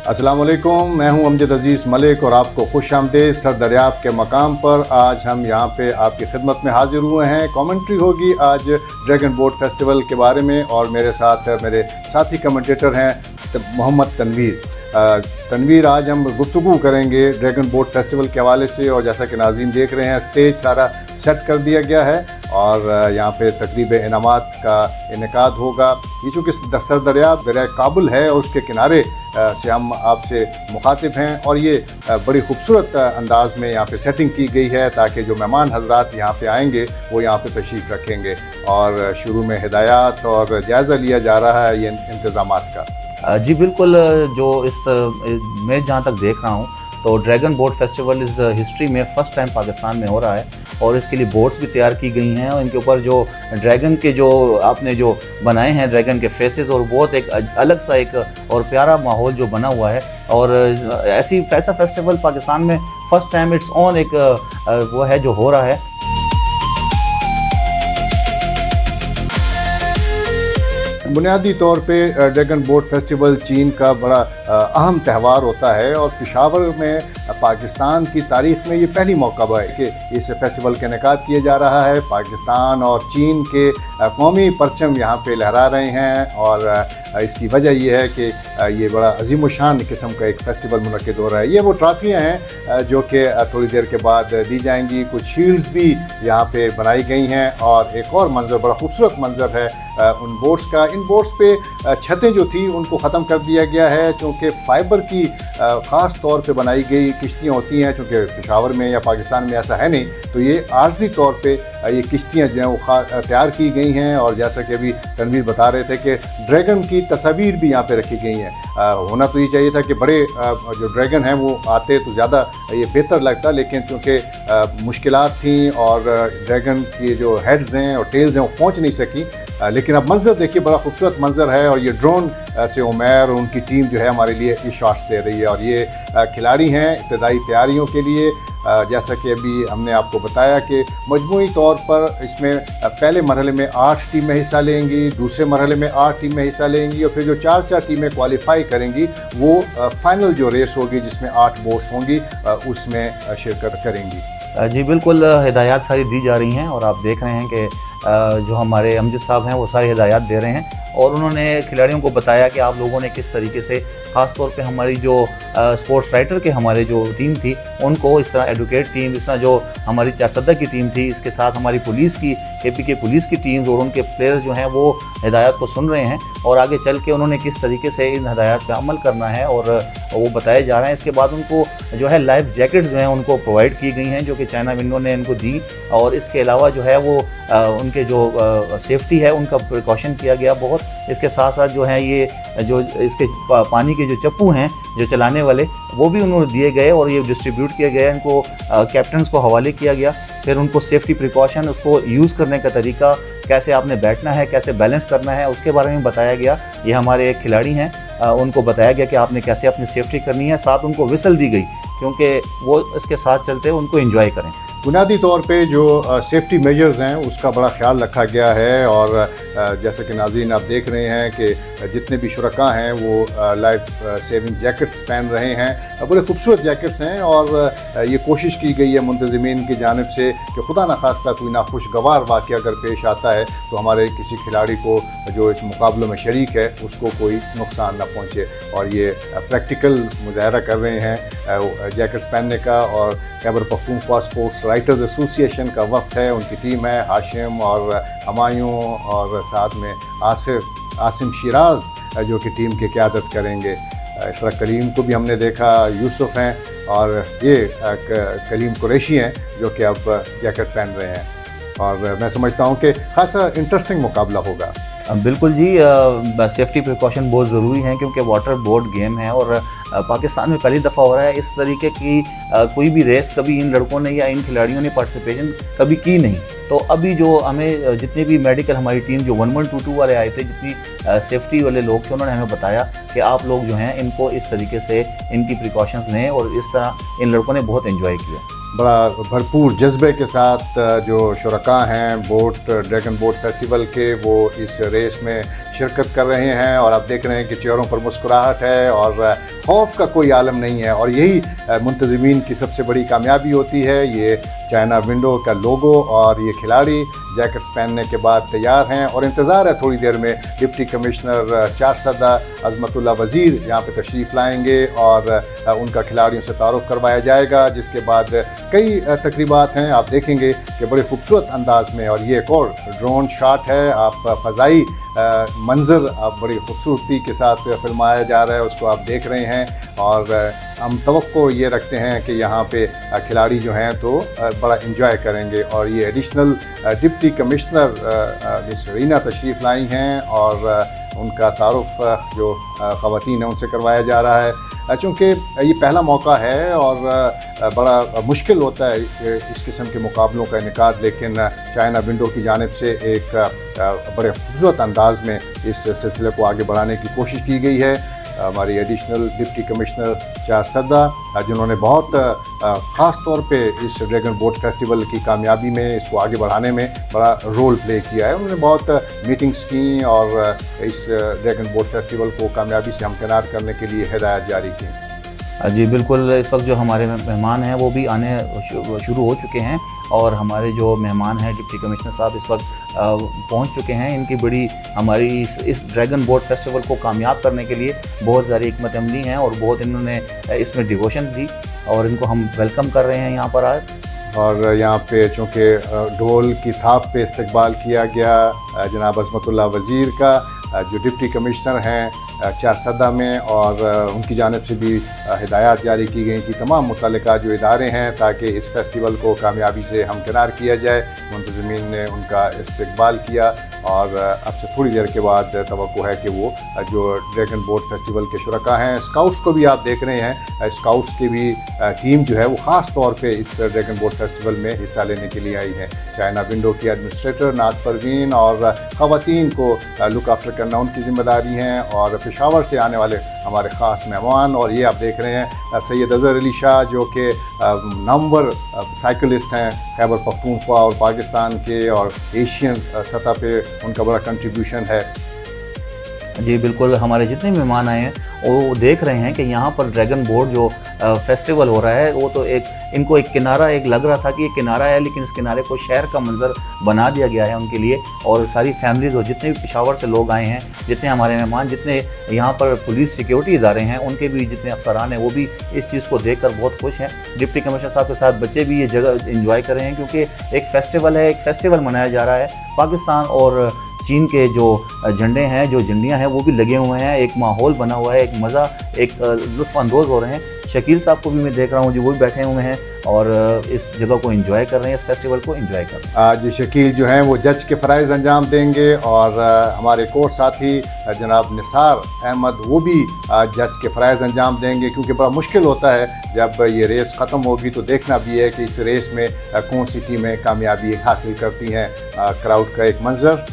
अस्सलाम वालेकुम, मैं हूं अमजद अज़ीज़ मलिक और आपको खुश आमदीद सर दरियाब के मकाम पर। आज हम यहां पे आपकी खिदमत में हाजिर हुए हैं। कमेंट्री होगी आज ड्रैगन बोट फेस्टिवल के बारे में और मेरे साथ मेरे साथी कमेंटेटर हैं मोहम्मद तनवीर। तनवीर, आज हम गुफ्तगू करेंगे ड्रैगन बोट फेस्टिवल के हवाले से। और जैसा कि नाज़रीन देख रहे हैं, स्टेज सारा सेट कर दिया गया है और यहाँ पे तकरीब इनामात का इनेकाद होगा। ये चूँकि सर दरिया काबुल है और उसके किनारे से हम आपसे मुखातिब हैं और ये बड़ी खूबसूरत अंदाज़ में यहाँ पे सेटिंग की गई है ताकि जो मेहमान हजरात यहाँ पे आएंगे वो यहाँ पे तशरीफ़ रखेंगे। और शुरू में हिदायत और जायज़ा लिया जा रहा है ये इंतज़ामात का। जी बिल्कुल, जो मैं जहाँ तक देख रहा हूँ तो ड्रैगन बोट फेस्टिवल इस हिस्ट्री में फ़र्स्ट टाइम पाकिस्तान में हो रहा है और इसके लिए बोट्स भी तैयार की गई हैं और इनके ऊपर जो ड्रैगन के जो आपने जो बनाए हैं ड्रैगन के फेसेस, और बहुत एक अलग सा एक और प्यारा माहौल जो बना हुआ है। और ऐसा फेस्टिवल पाकिस्तान में फ़र्स्ट टाइम इट्स ऑन एक वो है जो हो रहा है। बुनियादी तौर पे ड्रैगन बोट फेस्टिवल चीन का बड़ा अहम त्यौहार होता है और पेशावर में पाकिस्तान की तारीख़ में ये पहली मौका है कि इस फेस्टिवल का इनेकाद किया जा रहा है। पाकिस्तान और चीन के कौमी परचम यहाँ पे लहरा रहे हैं और इसकी वजह ये है कि ये बड़ा अजीम शान किस्म का एक फ़ेस्टिवल मुनक़िद हो रहा है। ये वो ट्रॉफ़ियाँ हैं जो कि थोड़ी देर के बाद दी जाएंगी। कुछ शील्ड्स भी यहाँ पे बनाई गई हैं और एक और मंज़र, बड़ा खूबसूरत मंज़र है उन बोट्स का। इन बोट्स पे छतें जो थी उनको ख़त्म कर दिया गया है चूँकि फ़ाइबर की ख़ास तौर पे बनाई गई किश्तियाँ होती हैं। चूँकि पेशावर में या पाकिस्तान में ऐसा है नहीं, तो ये आर्जी तौर पे ये किश्तियाँ जो हैं वो तैयार की गई हैं। और जैसा कि अभी तनवीर बता रहे थे कि ड्रैगन की तस्वीर भी यहाँ पे रखी गई हैं। होना तो ये चाहिए था कि बड़े जो ड्रैगन हैं वो आते तो ज़्यादा ये बेहतर लगता, लेकिन चूँकि मुश्किलात थी और ड्रैगन की जो हेड्स हैं और टेल्स हैं वो पहुँच नहीं सकी। लेकिन अब मंज़र देखिए, बड़ा खूबसूरत मंज़र है और ये ड्रोन से उमैर और उनकी टीम जो है हमारे लिए ये शॉट्स दे रही है। और ये खिलाड़ी हैं इब्तदाई तैयारियों के लिए। जैसा कि अभी हमने आपको बताया कि मजमूई तौर पर इसमें पहले मरहले में 8 टीमें हिस्सा लेंगी, दूसरे मरहले में 8 टीमें हिस्सा लेंगी और फिर जो 4 टीमें क्वालिफाई करेंगी वो फ़ाइनल जो रेस होगी जिसमें 8 बोट्स होंगी उसमें शिरकत करेंगी। जी बिल्कुल, हिदायत सारी दी जा रही हैं और आप देख रहे हैं कि जो हमारे अमजद साहब हैं वो सारी हिदायत दे रहे हैं और उन्होंने खिलाड़ियों को बताया कि आप लोगों ने किस तरीके से ख़ास तौर पे हमारी जो स्पोर्ट्स राइटर के हमारे जो टीम थी उनको इस तरह एडवोकेट टीम, इस तरह जो हमारी चारसदा की टीम थी, इसके साथ हमारी पुलिस की KPK पुलिस की टीम्स और उनके प्लेयर्स जो हैं वो हिदायत को सुन रहे हैं और आगे चल के उन्होंने किस तरीके से इन हिदायत पर अमल करना है और वो बताए जा रहे हैं। इसके बाद उनको जो है लाइफ जैकेट्स जो हैं उनको प्रोवाइड की गई हैं जो कि चाइना विंडो ने इनको दी। और इसके अलावा जो है वो उनके जो सेफ्टी है उनका प्रिकॉशन किया गया बहुत। इसके साथ साथ जो है ये जो इसके पानी के जो चप्पू हैं जो चलाने वाले वो भी उन्होंने दिए गए और ये डिस्ट्रीब्यूट किया गया, इनको कैप्टन्स को हवाले किया गया। फिर उनको सेफ्टी प्रिकॉशन, उसको यूज़ करने का तरीका, कैसे आपने बैठना है, कैसे बैलेंस करना है, उसके बारे में बताया गया। ये हमारे एक खिलाड़ी हैं, उनको बताया गया कि आपने कैसे अपनी सेफ्टी करनी है। साथ उनको विसल दी गई क्योंकि वो इसके साथ चलते उनको एंजॉय करें। बुनियादी तौर पे जो सेफ्टी मेजर्स हैं उसका बड़ा ख्याल रखा गया है और जैसा कि नाज़रीन आप देख रहे हैं कि जितने भी शुरका हैं वो लाइफ सेविंग जैकेट्स पहन रहे हैं। बड़े खूबसूरत जैकेट्स हैं और ये कोशिश की गई है मुंतज़िमीन की जानिब से कि खुदा न खास्ता कोई नाखुशगवार वाक़या अगर पेश आता है तो हमारे किसी खिलाड़ी को जो इस मुकाबलों में शरीक है उसको कोई नुकसान न पहुँचे। और ये प्रैक्टिकल मुजाहरा कर रहे हैं जैकेट्स पहनने का। और Khyber Pakhtunkhwa sports writers association का वफ़द है, उनकी टीम है हाशिम और हमायूं और साथ में आसिम शिराज जो कि टीम की क़यादत करेंगे। इसरा कलीम को भी हमने देखा, यूसुफ हैं और ये कलीम कुरैशी हैं जो कि अब जैकेट पहन रहे हैं। और मैं समझता हूँ कि खासा इंटरेस्टिंग मुकाबला होगा। बिल्कुल जी, सेफ्टी प्रिकॉशन बहुत ज़रूरी हैं क्योंकि वाटर बोर्ड गेम है और पाकिस्तान में पहली दफ़ा हो रहा है। इस तरीके की कोई भी रेस कभी इन लड़कों ने या इन खिलाड़ियों ने पार्टिसिपेशन कभी की नहीं। तो अभी जो हमें जितने भी मेडिकल हमारी टीम जो 1122 वाले आए थे, जितनी सेफ्टी वाले लोग थे, उन्होंने हमें बताया कि आप लोग जो हैं इनको इस तरीके से इनकी प्रिकॉशंस लें और इस तरह इन लड़कों ने बहुत एंजॉय किया। बड़ा भरपूर जज्बे के साथ जो शुरका हैं ड्रैगन बोट फेस्टिवल के, वो इस रेस में शिरकत कर रहे हैं और आप देख रहे हैं कि चेहरों पर मुस्कुराहट है और खौफ का कोई आलम नहीं है। और यही मुंतज़मीन की सबसे बड़ी कामयाबी होती है। ये चाइना विंडो का लोगो और ये खिलाड़ी जैकेट्स पहनने के बाद तैयार हैं और इंतज़ार है थोड़ी देर में डिप्टी कमिश्नर चारसदा अज़मतुल्ला वज़ीर यहाँ पे तशरीफ़ लाएंगे और उनका खिलाड़ियों से तारुफ़ करवाया जाएगा, जिसके बाद कई तकरीबात हैं आप देखेंगे कि बड़े खूबसूरत अंदाज में। और ये एक और ड्रोन शॉट है, आप फ़ज़ाई मंज़र आप बड़ी खूबसूरती के साथ फिल्माया जा रहा है, उसको आप देख रहे हैं। और हम तवक्को ये रखते हैं कि यहाँ पे खिलाड़ी जो हैं तो बड़ा इंजॉय करेंगे। और ये additional deputy commissioner miss Reena तशरीफ़ लाई हैं और उनका तारुफ़ जो ख़वातीन हैं उनसे करवाया जा रहा है। चूँकि ये पहला मौका है और बड़ा मुश्किल होता है इस किस्म के मुकाबलों का इनेकाद, लेकिन चाइना विंडो की जानिब से एक बड़े खूबसूरत अंदाज़ में इस सिलसिले को आगे बढ़ाने की कोशिश की गई है। हमारी एडिशनल डिप्टी कमिश्नर चारसदा, जिन्होंने बहुत ख़ास तौर पे इस ड्रैगन बोट फेस्टिवल की कामयाबी में, इसको आगे बढ़ाने में बड़ा रोल प्ले किया है। उन्होंने बहुत मीटिंग्स की और इस ड्रैगन बोट फेस्टिवल को कामयाबी से हमकिनार करने के लिए हिदायत जारी की। जी बिल्कुल, इस वक्त जो हमारे मेहमान हैं वो भी आने शुरू हो चुके हैं और हमारे जो मेहमान हैं डिप्टी कमिश्नर साहब इस वक्त पहुंच चुके हैं। इनकी बड़ी हमारी इस ड्रैगन बोट फेस्टिवल को कामयाब करने के लिए बहुत सारी हिकमत अमली हैं और बहुत इन्होंने इसमें डिवोशन दी और इनको हम वेलकम कर रहे हैं यहाँ पर आज। और यहाँ पे चूँकि ढोल की थाप पे इस्तकबाल किया गया जनाब अज़मतुल्ला वज़ीर का, जो डिप्टी कमिश्नर हैं चारसदा में, और उनकी जानिब से भी हिदायत जारी की गई कि तमाम मुतल्लिका जो इदारे हैं ताकि इस फेस्टिवल को कामयाबी से हमकिनार किया जाए। मुंतज़मीन ने उनका इस्तकबाल किया और अब से थोड़ी देर के बाद तवक्को है कि वो जो ड्रैगन बोट फेस्टिवल के शुरका हैं, स्काउट्स को भी आप देख रहे हैं, स्काउट्स की भी टीम जो है वो ख़ास तौर पे इस ड्रैगन बोट फेस्टिवल में हिस्सा लेने के लिए आई है। चाइना विंडो की एडमिनिस्ट्रेटर नाज परवीन और ख़वातीन को लुक आफ्टर करना उनकी ज़िम्मेदारी हैं और पेशावर से आने वाले हमारे ख़ास मेहमान। और ये आप देख रहे हैं सैयद अज़हर अली शाह, जो कि नामवर साइकिलिस्ट हैं खैबर पख्तूनख्वा और पाकिस्तान के, और एशियन सतह पे उनका बड़ा कंट्रीब्यूशन है। जी बिल्कुल, हमारे जितने मेहमान आए हैं वो देख रहे हैं कि यहाँ पर ड्रैगन बोट जो फेस्टिवल हो रहा है वो तो इनको एक किनारा लग रहा था कि ये किनारा है, लेकिन इस किनारे को शहर का मंजर बना दिया गया है उनके लिए। और सारी फैमिलीज़ और जितने भी पेशावर से लोग आए हैं, जितने हमारे मेहमान, जितने यहाँ पर पुलिस सिक्योरिटी इदारे हैं, उनके भी जितने अफसरान हैं वो भी इस चीज़ को देख कर बहुत खुश हैं। डिप्टी कमिश्नर साहब के साथ बच्चे भी ये जगह इंजॉय कर रहे हैं क्योंकि एक फेस्टिवल है, एक फेस्टिवल मनाया जा रहा है। पाकिस्तान और चीन के जो झंडे हैं, जो झंडियाँ हैं वो भी लगे हुए हैं, एक माहौल बना हुआ है, एक मज़ा, एक लुत्फ़ अंदोज़ हो रहे हैं। शकील साहब को भी मैं देख रहा हूँ जी, वो भी बैठे हुए हैं और इस जगह को एंजॉय कर रहे हैं, इस फेस्टिवल को एंजॉय कर रहे हैं। आज शकील जो हैं वो जज के फ़राइज़ अंजाम देंगे और हमारे एक और साथी जनाब निसार अहमद वो भी आज जज के फ़राइज़ अंजाम देंगे, क्योंकि बड़ा मुश्किल होता है जब ये रेस ख़त्म होगी तो देखना भी है कि इस रेस में कौन सी टीमें कामयाबी हासिल करती हैं। क्राउड का एक मंज़र।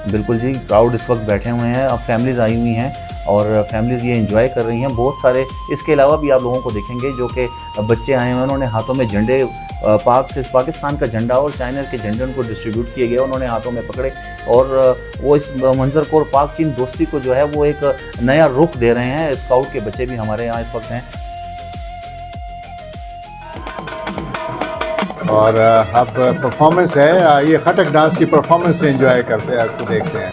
बिल्कुल जी, क्राउड इस वक्त बैठे हुए हैं, अब फैमिलीज़ आई हुई हैं और फैमिलीज़ ये एंजॉय कर रही हैं बहुत सारे। इसके अलावा भी आप लोगों को देखेंगे जो कि बच्चे आए हुए हैं, उन्होंने हाथों में झंडे, पाकिस्तान का झंडा और चाइना के झंडे उनको डिस्ट्रीब्यूट किए गए, उन्होंने हाथों में पकड़े और वो इस मंजर को और पाक चीन दोस्ती को जो है वो एक नया रुख दे रहे हैं। स्काउट के बच्चे भी हमारे यहाँ इस वक्त हैं। और अब परफॉर्मेंस है, ये खटक डांस की परफॉर्मेंस से एंजॉय करते हैं, आपको देखते हैं।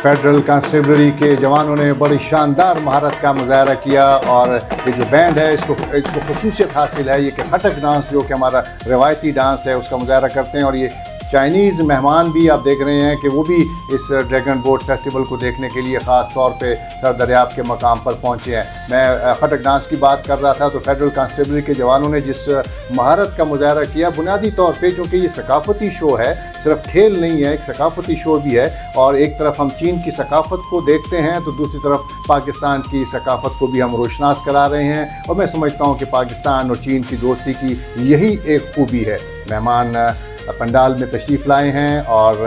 फेडरल कंस्टेबलरी के जवानों ने बड़ी शानदार महारत का मुजाहरा किया और ये जो बैंड है इसको खसूसियत हासिल है ये कि खटक डांस जो कि हमारा रवायती डांस है उसका मुजाहरा करते हैं। और ये चाइनीज़ मेहमान भी आप देख रहे हैं कि वो भी इस ड्रैगन बोट फेस्टिवल को देखने के लिए ख़ास तौर पे सर दरियाब के मकाम पर पहुंचे हैं। मैं खटक डांस की बात कर रहा था तो फेडरल कांस्टेबलरी के जवानों ने जिस महारत का मुजाहरा किया बुनियादी तौर पे, चूँकि ये सकाफ़ती शो है, सिर्फ खेल नहीं है, एक सकाफ़ती शो भी है। और एक तरफ हम चीन की सकाफ़त को देखते हैं तो दूसरी तरफ पाकिस्तान की सकाफ़त को भी हम रोशनास करा रहे हैं। और मैं समझता हूँ कि पाकिस्तान और चीन की दोस्ती की यही एक खूबी है। मेहमान पंडाल में तशरीफ़ लाए हैं और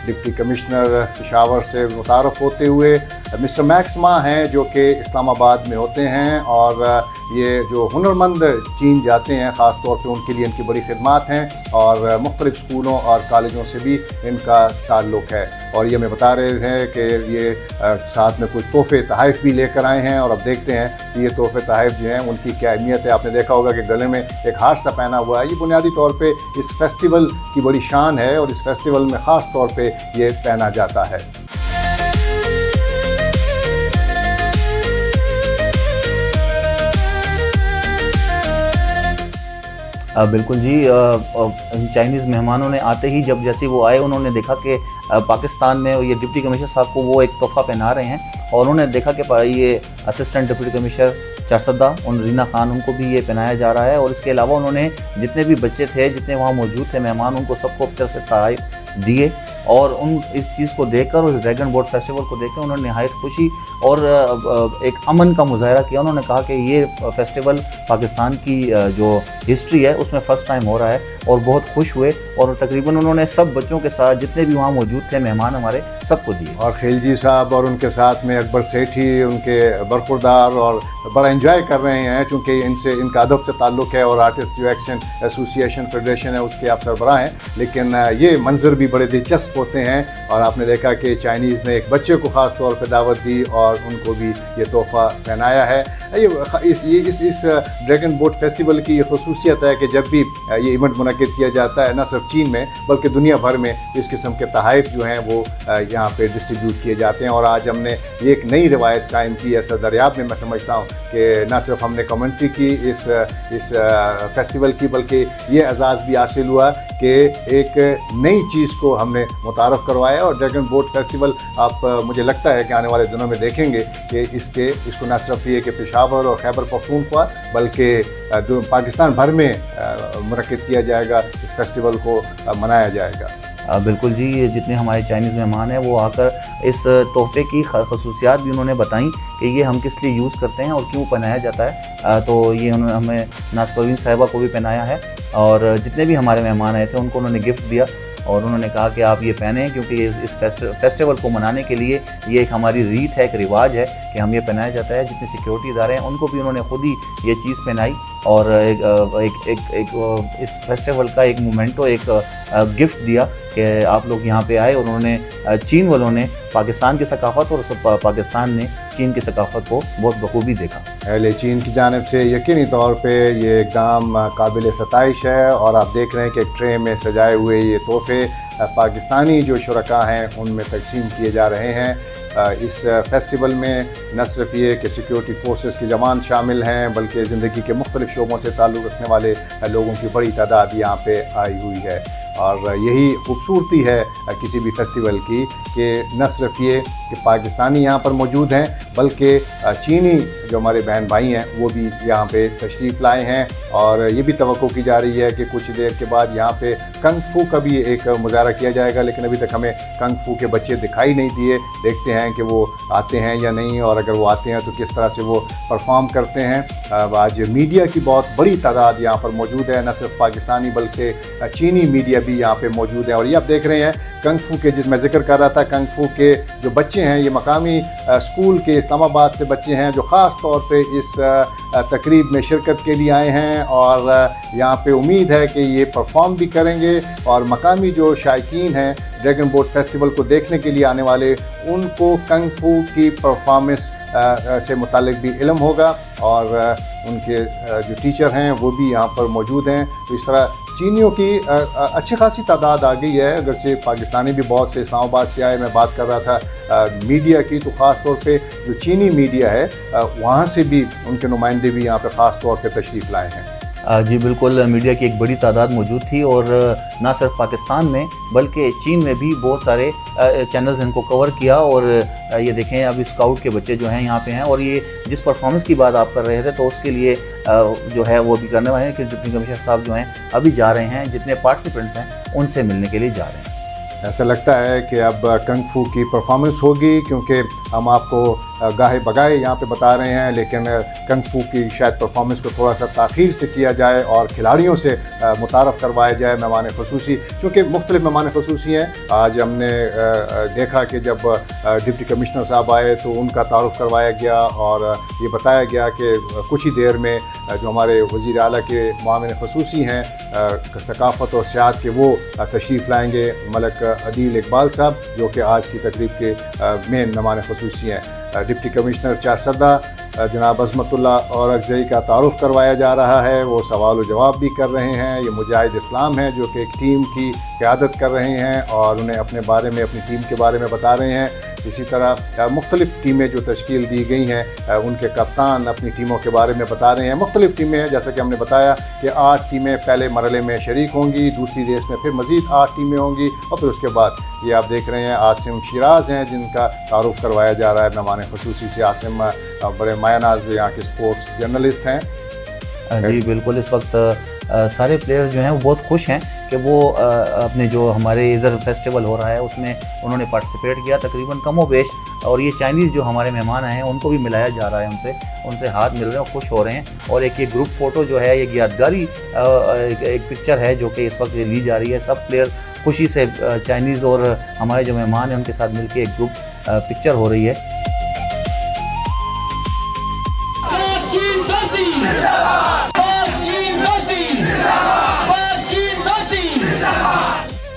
डिप्टी कमिश्नर पेशावर से मुतारफ़ होते हुए मिस्टर मैक्स मा हैं जो कि इस्लामाबाद में होते हैं। और ये जो हुनरमंद चीन जाते हैं ख़ास तौर पे उनके लिए इनकी बड़ी खिदमत हैं और मुख्तलिफ़ स्कूलों और कॉलेजों से भी इनका ताल्लुक़ है। और ये हमें बता रहे हैं कि ये साथ में कुछ तोहफ़े तोहफ़े भी लेकर आए हैं। और अब देखते हैं कि ये तोहफ़े तोहफ़े जो हैं उनकी क्या अहमियत है। आपने देखा होगा कि गले में एक हार सा पहना हुआ है, ये बुनियादी तौर पे इस फेस्टिवल की बड़ी शान है और इस फेस्टिवल में ख़ास तौर पे ये पहना जाता है। बिल्कुल जी, चाइनीज़ मेहमानों ने आते ही जब जैसे वो आए उन्होंने देखा कि पाकिस्तान में ये डिप्टी कमिश्नर साहब को वो एक तोहफ़ा पहना रहे हैं और उन्होंने देखा कि ये असिस्टेंट डिप्टी कमिश्नर चरसदा उन रीना खान उनको भी ये पहनाया जा रहा है। और इसके अलावा उन्होंने जितने भी बच्चे थे, जितने वहाँ मौजूद थे मेहमान, उनको सबको अपनी तरफ से तोहफ़े दिए। और उन इस चीज़ को देखकर और इस ड्रैगन बोट फेस्टिवल को देखकर उन्होंने नहायत खुशी और एक अमन का मुजाहरा किया। उन्होंने कहा कि ये फेस्टिवल पाकिस्तान की जो हिस्ट्री है उसमें फ़र्स्ट टाइम हो रहा है और बहुत खुश हुए। और तकरीबन उन्होंने सब बच्चों के साथ जितने भी वहाँ मौजूद थे मेहमान हमारे सबको दिए। और खिलजी साहब और उनके साथ में अकबर सेठी उनके बरखुरदार और बड़ा एंजॉय कर रहे हैं क्योंकि इनका अदब से ताल्लुक़ है और आर्टिस्ट जो एक्शन एसोसिएशन फेडरेशन है उसके आप सरबराह हैं। लेकिन ये मंजर भी बड़े दिलचस्प होते हैं। और आपने देखा कि चाइनीज़ ने एक बच्चे को ख़ास तौर पे दावत दी और उनको भी ये तोहफ़ा पहनाया है। इस ड्रैगन बोट फेस्टिवल की ये खसूसियत है कि जब भी ये इवेंट मुनक़िद किया जाता है न सिर्फ चीन में बल्कि दुनिया भर में इस किस्म के तोहफ़े जो हैं वो यहाँ पे डिस्ट्रीब्यूट किए जाते हैं। और आज हमने एक नई रवायत कायम की है सर दरियाब में। मैं समझता हूँ कि न सिर्फ हमने कमेंट्री की इस फेस्टिवल की बल्कि ये एजाज़ भी हासिल हुआ कि एक नई चीज़ को हमने मुतारफ़ करवाया। और ड्रैगन बोट फेस्टिवल आप मुझे लगता है कि आने वाले दिनों में देखेंगे कि इसको न सिर्फ ये कि पेशावर और खैबर पख्तूनख्वा बल्कि पाकिस्तान भर में मुनक़्क़िद किया जाएगा, इस फेस्टिवल को मनाया जाएगा। बिल्कुल जी, ये जितने हमारे चाइनीज़ मेहमान हैं वो आकर इस तोहफ़े की खसूसियात भी उन्होंने बताई कि ये हम किस लिए यूज़ करते हैं और क्यों पहनाया जाता है। तो ये उन्होंने हमें नाज़ परवीन साहिबा को भी पहनाया है और जितने भी हमारे मेहमान आए थे उनको उन्होंने गिफ्ट दिया और उन्होंने कहा कि आप ये पहनें क्योंकि इस फेस्टिवल को मनाने के लिए ये एक हमारी रीत है, एक रिवाज है कि हम ये पहनाया जाता है। जितने सिक्योरिटी इदारे हैं उनको भी उन्होंने खुद ही ये चीज़ पहनाई और एक इस फेस्टिवल का एक मोमेंटो एक गिफ्ट दिया कि आप लोग यहाँ पे आए। और उन्होंने चीन वालों ने पाकिस्तान की सकाफ़त और पाकिस्तान ने चीन की सकाफ़त को बहुत बखूबी देखा। अहले चीन की जानिब से यकीनी तौर पे ये इक़दाम काबिल सताइश है। और आप देख रहे हैं कि एक ट्रे में सजाए हुए ये तोहफ़े पाकिस्तानी जो शुरका हैं उनमें तकसीम किए जा रहे हैं। इस फेस्टिवल में न सिर्फ ये कि सिक्योरिटी फोर्सेस के जवान शामिल हैं बल्कि ज़िंदगी के मुख्तलिफ़ शोबों से ताल्लुक़ रखने वाले लोगों की बड़ी तादाद यहाँ पे आई हुई है। और यही खूबसूरती है किसी भी फेस्टिवल की कि न सिर्फ ये कि पाकिस्तानी यहाँ पर मौजूद हैं बल्कि चीनी जो हमारे बहन भाई हैं वो भी यहाँ पे तशरीफ़ लाए हैं। और ये भी तवक्को की जा रही है कि कुछ देर के बाद यहाँ पे कंग फू का भी एक मुज़ाहरा किया जाएगा, लेकिन अभी तक हमें कंग फू के बच्चे दिखाई नहीं दिए। देखते हैं कि वो आते हैं या नहीं, और अगर वो आते हैं तो किस तरह से वो परफॉर्म करते हैं। आज मीडिया की बहुत बड़ी तादाद यहाँ पर मौजूद है, न सिर्फ पाकिस्तानी बल्कि चीनी मीडिया भी यहाँ पे मौजूद है। और ये आप देख रहे हैं कंग फू के, जिस मैं जिक्र कर रहा था, कंग फू के जो बच्चे हैं ये मकामी स्कूल के इस्लामाबाद से बच्चे हैं जो ख़ास तौर पे इस तकरीब में शिरकत के लिए आए हैं। और यहाँ पे उम्मीद है कि ये परफॉर्म भी करेंगे और मकामी जो शायकीन हैं ड्रैगन बोट फेस्टिवल को देखने के लिए आने वाले उनको कंग फू की परफॉर्मेंस से मुतालिक भी इल्म होगा। और उनके जो टीचर हैं वो भी यहाँ पर मौजूद हैं। तो इस तरह चीनियों की अच्छी खासी तादाद आ गई है, अगरचे पाकिस्तानी भी बहुत से इस्लामाबाद से आए। मैं बात कर रहा था मीडिया की, तो ख़ास तौर पे जो चीनी मीडिया है वहाँ से भी उनके नुमाइंदे भी यहाँ पे ख़ास तौर पे तशरीफ़ लाए हैं। जी बिल्कुल, मीडिया की एक बड़ी तादाद मौजूद थी और ना सिर्फ पाकिस्तान में बल्कि चीन में भी बहुत सारे चैनल्स इनको कवर किया। और ये देखें अभी स्काउट के बच्चे जो हैं यहाँ पे हैं, और ये जिस परफॉर्मेंस की बात आप कर रहे थे तो उसके लिए जो है वो भी करने वाले हैं कि डिप्टी कमिश्नर साहब जो हैं अभी जा रहे हैं, जितने पार्टिसिपेंट्स हैं उनसे मिलने के लिए जा रहे हैं। ऐसा लगता है कि अब कंग फू की परफॉर्मेंस होगी, क्योंकि हम आपको गाहे बगाए यहाँ पे बता रहे हैं, लेकिन कंग फू की शायद परफॉर्मेंस को थोड़ा सा ताख़ीर से किया जाए और खिलाड़ियों से मुतारफ़ करवाया जाए मेहमान ख़ुसूसी, क्योंकि मुख्तलिफ मेहमान ख़ुसूसी हैं। आज हमने देखा कि जब डिप्टी कमिश्नर साहब आए तो उनका तारुफ़ करवाया गया और ये बताया गया कि कुछ ही देर में जो हमारे वज़ीर आला के मामले ख़ुसूसी हैं सकाफ़त और सियाहत के, वो तशरीफ़ लाएँगे। मलक अदील इकबाल साहब जो कि आज की तकरीब के मेन मेहमान ख़ुसूसी हैं। डिप्टी कमिश्नर चारसदा जनाब अज़मतुल्ला और अगज़ई का तारुफ़ करवाया जा रहा है, वो सवाल व जवाब भी कर रहे हैं। ये मुजाहिद इस्लाम हैं जो कि एक टीम की क़यादत कर रहे हैं और उन्हें अपने बारे में, अपनी टीम के बारे में बता रहे हैं। इसी तरह मुख्तलिफ़ टीमें जो तश्कील दी गई हैं उनके कप्तान अपनी टीमों के बारे में बता रहे हैं। मुख्तलिफ़ टीमें हैं, जैसा कि हमने बताया कि 8 टीमें पहले मरहले में शरीक होंगी, दूसरी रेस में फिर मज़ीद 8 टीमें होंगी और फिर उसके बाद ये आप देख रहे हैं आसिम शिराज हैं जिनका तारुफ़ करवाया जा रहा है मेहमान ख़ुसूसी से। आसिम बड़े मायनाज़ यहाँ के स्पोर्ट्स जर्नलिस्ट हैं। जी बिल्कुल, इस वक्त सारे प्लेयर्स जो हैं वो बहुत खुश हैं कि वो अपने जो हमारे इधर फेस्टिवल हो रहा है उसमें उन्होंने पार्टिसिपेट किया तकरीबन कमोबेश। और ये चाइनीज़ जो हमारे मेहमान आए हैं उनको भी मिलाया जा रहा है, उनसे हाथ मिल रहे हैं, खुश हो रहे हैं। और एक ये ग्रुप फ़ोटो जो है, एक यादगारी एक पिक्चर है जो कि इस वक्त ली जा रही है। सब प्लेयर खुशी से चाइनीज़ और हमारे जो मेहमान हैं उनके साथ मिलकर एक ग्रुप पिक्चर हो रही है।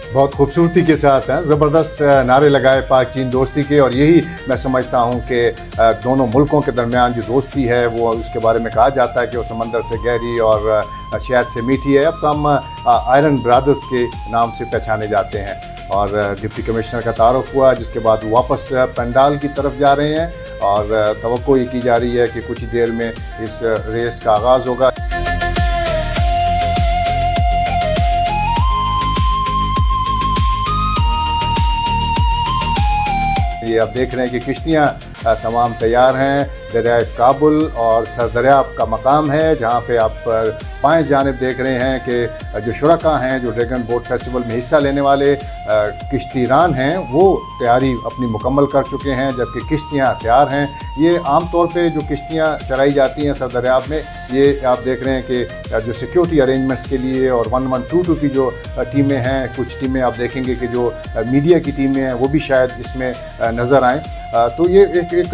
बहुत खूबसूरती के साथ हैं, ज़बरदस्त नारे लगाए पाक चीन दोस्ती के, और यही मैं समझता हूँ कि दोनों मुल्कों के दरमियान जो दोस्ती है वो उसके बारे में कहा जाता है कि वो समंदर से गहरी और शहद से मीठी है। अब तो हम आयरन ब्रदर्स के नाम से पहचाने जाते हैं। और डिप्टी कमिश्नर का तारुफ़ हुआ, जिसके बाद वापस पंडाल की तरफ जा रहे हैं और तवक्को ये की जा रही है कि कुछ ही देर में इस रेस का आगाज़ होगा। ये आप देख रहे हैं कि किश्तियाँ तमाम तैयार हैं। दरिया काबुल और सरदरियाब का मकाम है जहाँ पे आप बाएं जानिब देख रहे हैं कि जो शुरका हैं जो ड्रैगन बोट फेस्टिवल में हिस्सा लेने वाले किश्तीरान हैं वो तैयारी अपनी मुकम्मल कर चुके हैं, जबकि किश्तियाँ तैयार हैं। ये आम तौर पे जो किश्तियाँ चलाई जाती हैं सरदरियाब में, ये आप देख रहे हैं कि जो सिक्योरिटी अरेंजमेंट्स के लिए और 1122 की जो टीमें हैं, कुछ टीमें आप देखेंगे कि जो मीडिया की टीमें हैं वो भी शायद इसमें नज़र आएँ। तो ये एक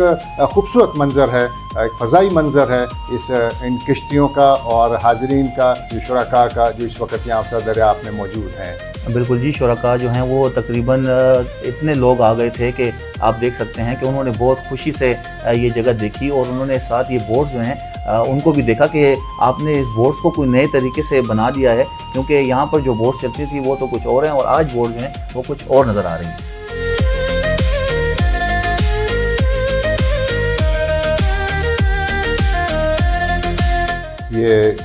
खूबसूरत मंज़र है, एक फ़ज़ाई मंज़र है इन किश्तियों का और हाज़रीन का, जो शुरका का जो इस वक्त यहाँ सरदरियाब में मौजूद हैं। बिल्कुल जी, शुरका जो हैं वो तकरीबन इतने लोग आ गए थे कि आप देख सकते हैं कि उन्होंने बहुत खुशी से ये जगह देखी और उन्होंने साथ ये बोर्ड्स जो हैं उनको भी देखा कि आपने इस बोर्ड्स को कोई नए तरीके से बना दिया है, क्योंकि यहाँ पर जो बोर्ड्स चलती थी वो तो कुछ और हैं और आज बोर्ड्स जो हैं वो कुछ और नज़र आ रही हैं। ये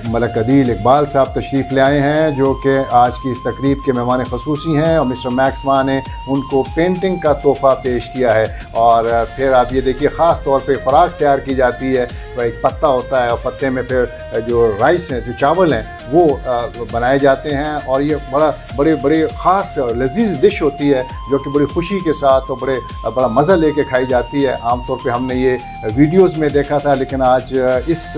मलक अदील इकबाल साहब तशरीफ़ ले आए हैं जो कि आज की इस तकरीब के मेहमान ख़ुसूसी हैं, और मिस्टर मैक्स मान ने उनको पेंटिंग का तोहफ़ा पेश किया है। और फिर आप ये देखिए ख़ास तौर पे ख़ुराक तैयार की जाती है, तो एक पत्ता होता है और पत्ते में फिर जो राइस हैं, जो चावल हैं वो बनाए जाते हैं, और ये बड़ी ख़ास और लजीज़ डिश होती है जो कि बड़ी खुशी के साथ और बड़ा मज़ा लेके खाई जाती है। आम तौर पे हमने ये वीडियोज़ में देखा था, लेकिन आज इस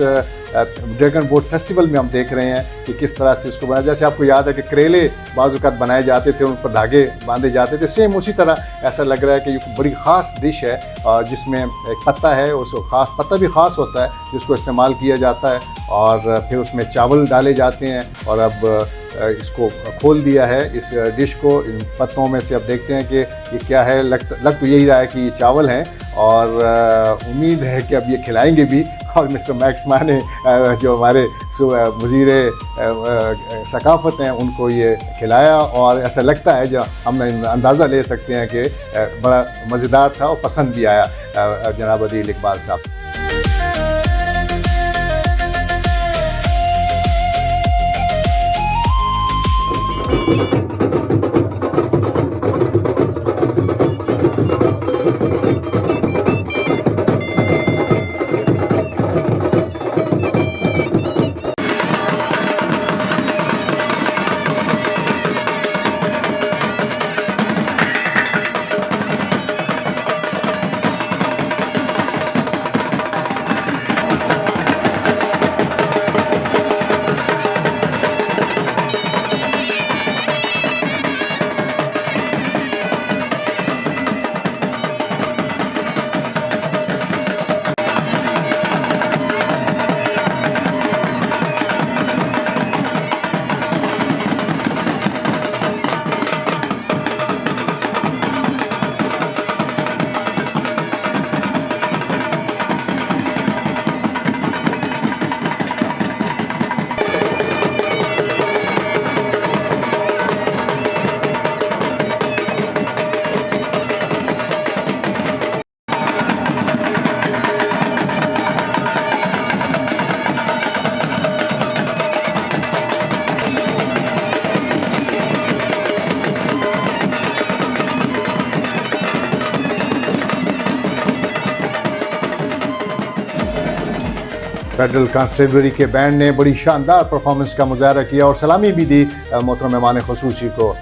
ड्रैगन बोट फेस्टिवल में हम देख रहे हैं कि किस तरह से इसको बनाया। जैसे आपको याद है कि करेले बाज़-औक़ात बनाए जाते थे, उन पर धागे बांधे जाते थे, सेम उसी तरह ऐसा लग रहा है कि ये बड़ी ख़ास डिश है और जिसमें एक पत्ता है, उस ख़ास पत्ता भी ख़ास होता है जिसको इस्तेमाल किया जाता है, और फिर उसमें चावल डाले जाते हैं। और अब इसको खोल दिया है इस डिश को, इन पत्तों में से अब देखते हैं कि ये क्या है। लग तो यही रहा है कि ये चावल हैं, और उम्मीद है कि अब ये खिलाएंगे भी اور مسٹر میکس مان نے جو ہمارے وزیر ثقافت ہیں ان کو یہ کھلایا، اور ایسا لگتا ہے جو ہم اندازہ لے سکتے ہیں کہ بڑا مزیدار تھا اور پسند بھی آیا جناب عدیل اقبال صاحب۔ فیڈرل کانسٹیبلری کے بینڈ نے بڑی شاندار پرفارمنس کا مظاہرہ کیا اور سلامی بھی دی محترم مہمان خصوصی کو،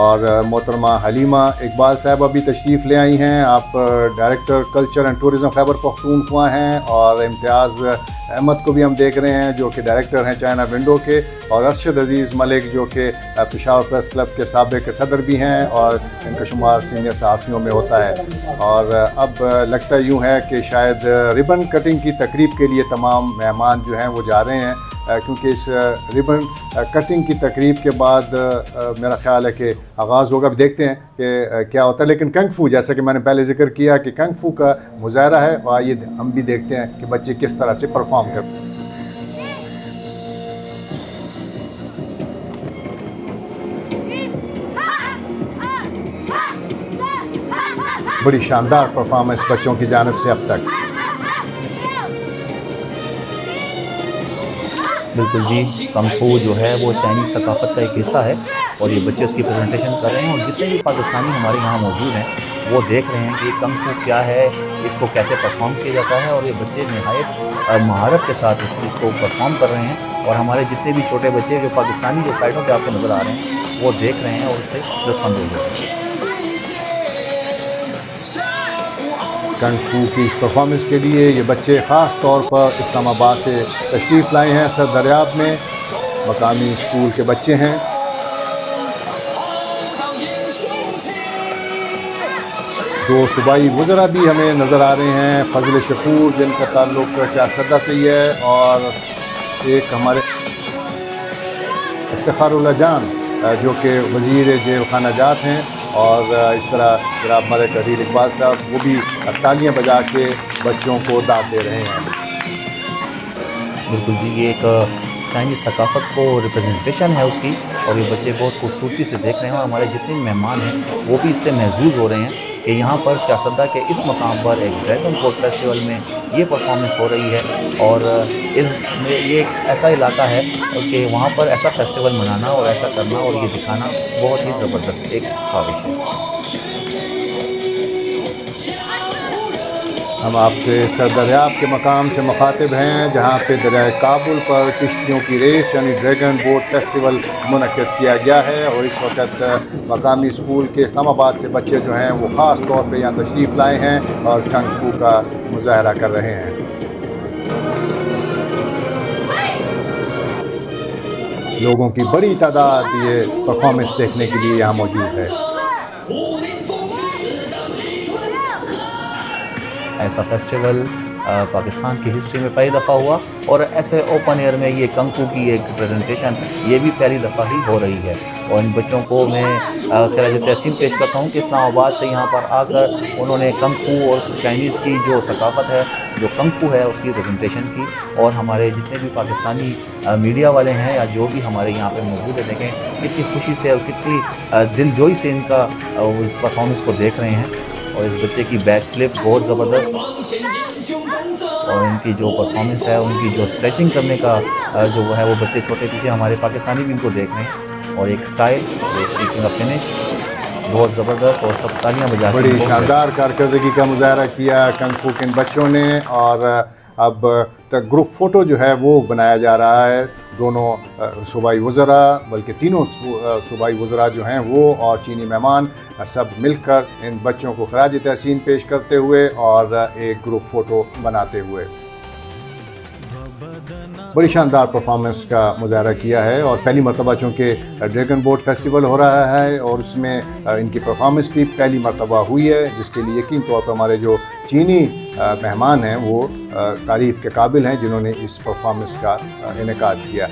اور محترمہ حلیمہ اقبال صاحبہ بھی تشریف لے آئی ہیں۔ آپ director culture and tourism Khyber Pakhtunkhwa ہیں، اور امتیاز احمد کو بھی ہم دیکھ رہے ہیں جو کہ ڈائریکٹر ہیں چائنا ونڈو کے، اور ارشد عزیز ملک جو کہ پشاور پریس کلب کے سابق صدر بھی ہیں، اور ان کا شمار سینئر صحافیوں میں ہوتا ہے۔ اور اب لگتا یوں ہے کہ شاید ربن کٹنگ کی تقریب کے لیے تمام مہمان جو ہیں وہ جا رہے ہیں، کیونکہ اس ربن کٹنگ کی تقریب کے بعد میرا خیال ہے کہ آغاز ہوگا۔ اب دیکھتے ہیں کہ کیا ہوتا ہے، لیکن کنگ فو جیسا کہ میں نے پہلے ذکر کیا کہ کنگ فو کا مظاہرہ ہے، اور یہ ہم بھی دیکھتے ہیں کہ بچے کس طرح سے پرفارم کرتے ہیں۔ بڑی شاندار پرفارمنس بچوں کی جانب سے اب تک۔ بالکل جی، کنگ فو جو ہے وہ چائنیز ثقافت کا ایک حصہ ہے، اور یہ بچے اس کی پریزنٹیشن کر رہے ہیں، اور جتنے بھی پاکستانی ہمارے یہاں موجود ہیں وہ دیکھ رہے ہیں کہ یہ کنگ فو کیا ہے، اس کو کیسے پرفارم کیا جاتا ہے، اور یہ بچے نہایت مہارت کے ساتھ اس چیز کو پرفارم کر رہے ہیں، اور ہمارے جتنے بھی چھوٹے بچے جو پاکستانی جو سائڈوں پہ آپ کو نظر آ رہے ہیں وہ دیکھ رہے ہیں اور اس سے لطف اندوز ہو رہے ہیں۔ کنگ فو کی اس پرفارمنس کے لیے یہ بچے خاص طور پر اسلام آباد سے تشریف لائے ہیں۔ سر دریاب میں مقامی اسکول کے بچے ہیں۔ دو صوبائی وزراء بھی ہمیں نظر آ رہے ہیں، فضل شکور جن کا تعلق چارسدہ سے ہی ہے، اور ایک ہمارے افتخار اللہ جان جو کہ وزیر جیل خانہ جات ہیں، اور اس طرح جناب ملک عدیل اقبال صاحب وہ بھی تالیاں بجا کے بچوں کو داد دے رہے ہیں۔ بالکل جی، یہ ایک چائنیز ثقافت کو ریپرزنٹیشن ہے اس کی، اور یہ بچے بہت خوبصورتی سے دیکھ رہے ہیں، اور ہمارے جتنے بھی مہمان ہیں وہ بھی اس سے محظوظ ہو رہے ہیں کہ یہاں پر چارسدہ کے اس مقام پر ایک ڈریگن بوٹ فیسٹیول میں یہ پرفارمنس ہو رہی ہے، اور یہ ایک ایسا علاقہ ہے کہ وہاں پر ایسا فیسٹیول منانا اور ایسا کرنا اور یہ دکھانا بہت ہی زبردست ایک خواہش ہے۔ ہم آپ سے سر دریاب کے مقام سے مخاطب ہیں، جہاں پہ دریائے کابل پر کشتیوں کی ریس یعنی ڈریگن بوٹ فیسٹیول منعقد کیا گیا ہے، اور اس وقت مقامی اسکول کے اسلام آباد سے بچے جو ہیں وہ خاص طور پہ یہاں تشریف لائے ہیں اور کنگ فو کا مظاہرہ کر رہے ہیں۔ لوگوں کی بڑی تعداد یہ پرفارمنس دیکھنے کے لیے یہاں موجود ہے۔ ایسا فیسٹیول پاکستان کی ہسٹری میں پہلی دفعہ ہوا، اور ایسے اوپن ایئر میں یہ کنگ فو کی ایک پریزنٹیشن یہ بھی پہلی دفعہ ہی ہو رہی ہے۔ اور ان بچوں کو میں خراج تحسین پیش کرتا ہوں کہ اسلام آباد سے یہاں پر آ کر انہوں نے کنگ فو اور چائنیز کی جو ثقافت ہے، جو کنگ فو ہے، اس کی پریزنٹیشن کی. اور ہمارے جتنے بھی پاکستانی میڈیا والے ہیں یا جو بھی ہمارے یہاں پہ موجود ہیں، دیکھیں کتنی خوشی سے اور کتنی دل جوئی سے ان کا اس پرفارمنس کو دیکھ رہے ہیں. اور اس بچے کی بیک فلپ بہت زبردست، اور ان کی جو پرفارمنس ہے، ان کی جو اسٹریچنگ کرنے کا جو وہ ہے، وہ بچے چھوٹے پیچھے ہمارے پاکستانی بھی ان کو دیکھ رہے ہیں. اور ایک سٹائل، ایک کیکنگ کا فنش بہت زبردست، اور سب تالیاں بجا کے بڑی شاندار کارکردگی کا مظاہرہ کیا کنگ فو کے ان بچوں نے. اور اب تک گروپ فوٹو جو ہے وہ بنایا جا رہا ہے. دونوں صوبائی وزراء، بلکہ تینوں صوبائی وزراء جو ہیں وہ اور چینی مہمان سب مل کر ان بچوں کو خراج تحسین پیش کرتے ہوئے اور ایک گروپ فوٹو بناتے ہوئے بڑی شاندار پرفارمنس کا مظاہرہ کیا ہے. اور پہلی مرتبہ چونکہ ڈریگن بوٹ فیسٹیول ہو رہا ہے اور اس میں ان کی پرفارمنس بھی پہلی مرتبہ ہوئی ہے، جس کے لیے یقین طور پر ہمارے جو چینی مہمان ہیں وہ تعریف کے قابل ہیں، جنہوں نے اس پرفارمنس کا انعقاد کیا.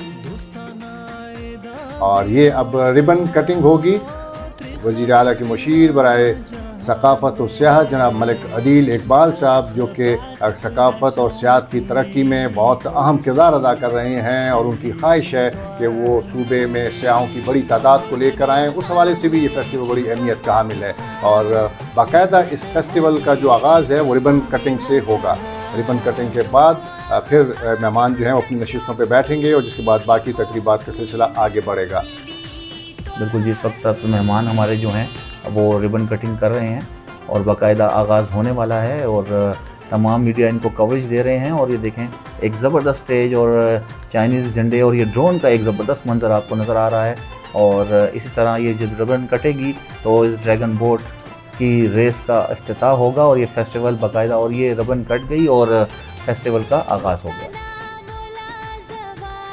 اور یہ اب ربن کٹنگ ہوگی. وزیر اعلیٰ کے مشیر برائے ثقافت و سیاحت جناب ملک عدیل اقبال صاحب، جو کہ ثقافت اور سیاحت کی ترقی میں بہت اہم کردار ادا کر رہے ہیں، اور ان کی خواہش ہے کہ وہ صوبے میں سیاحوں کی بڑی تعداد کو لے کر آئیں. اس حوالے سے بھی یہ فیسٹیول بڑی اہمیت کا حامل ہے. اور باقاعدہ اس فیسٹیول کا جو آغاز ہے وہ ربن کٹنگ سے ہوگا. ربن کٹنگ کے بعد پھر مہمان جو ہیں وہ اپنی نشستوں پہ بیٹھیں گے، اور جس کے بعد باقی تقریبات کا سلسلہ آگے بڑھے گا. بالکل جی، اس وقت سب مہمان ہمارے جو ہیں وہ ربن کٹنگ کر رہے ہیں، اور باقاعدہ آغاز ہونے والا ہے، اور تمام میڈیا ان کو کوریج دے رہے ہیں. اور یہ دیکھیں ایک زبردست اسٹیج اور چائنیز جھنڈے اور یہ ڈرون کا ایک زبردست منظر آپ کو نظر آ رہا ہے. اور اسی طرح یہ جب ربن کٹے گی تو اس ڈریگن بوٹ کی ریس کا افتتاح ہوگا، اور یہ فیسٹیول باقاعدہ، اور یہ ربن کٹ گئی اور فیسٹیول کا آغاز ہو گیا.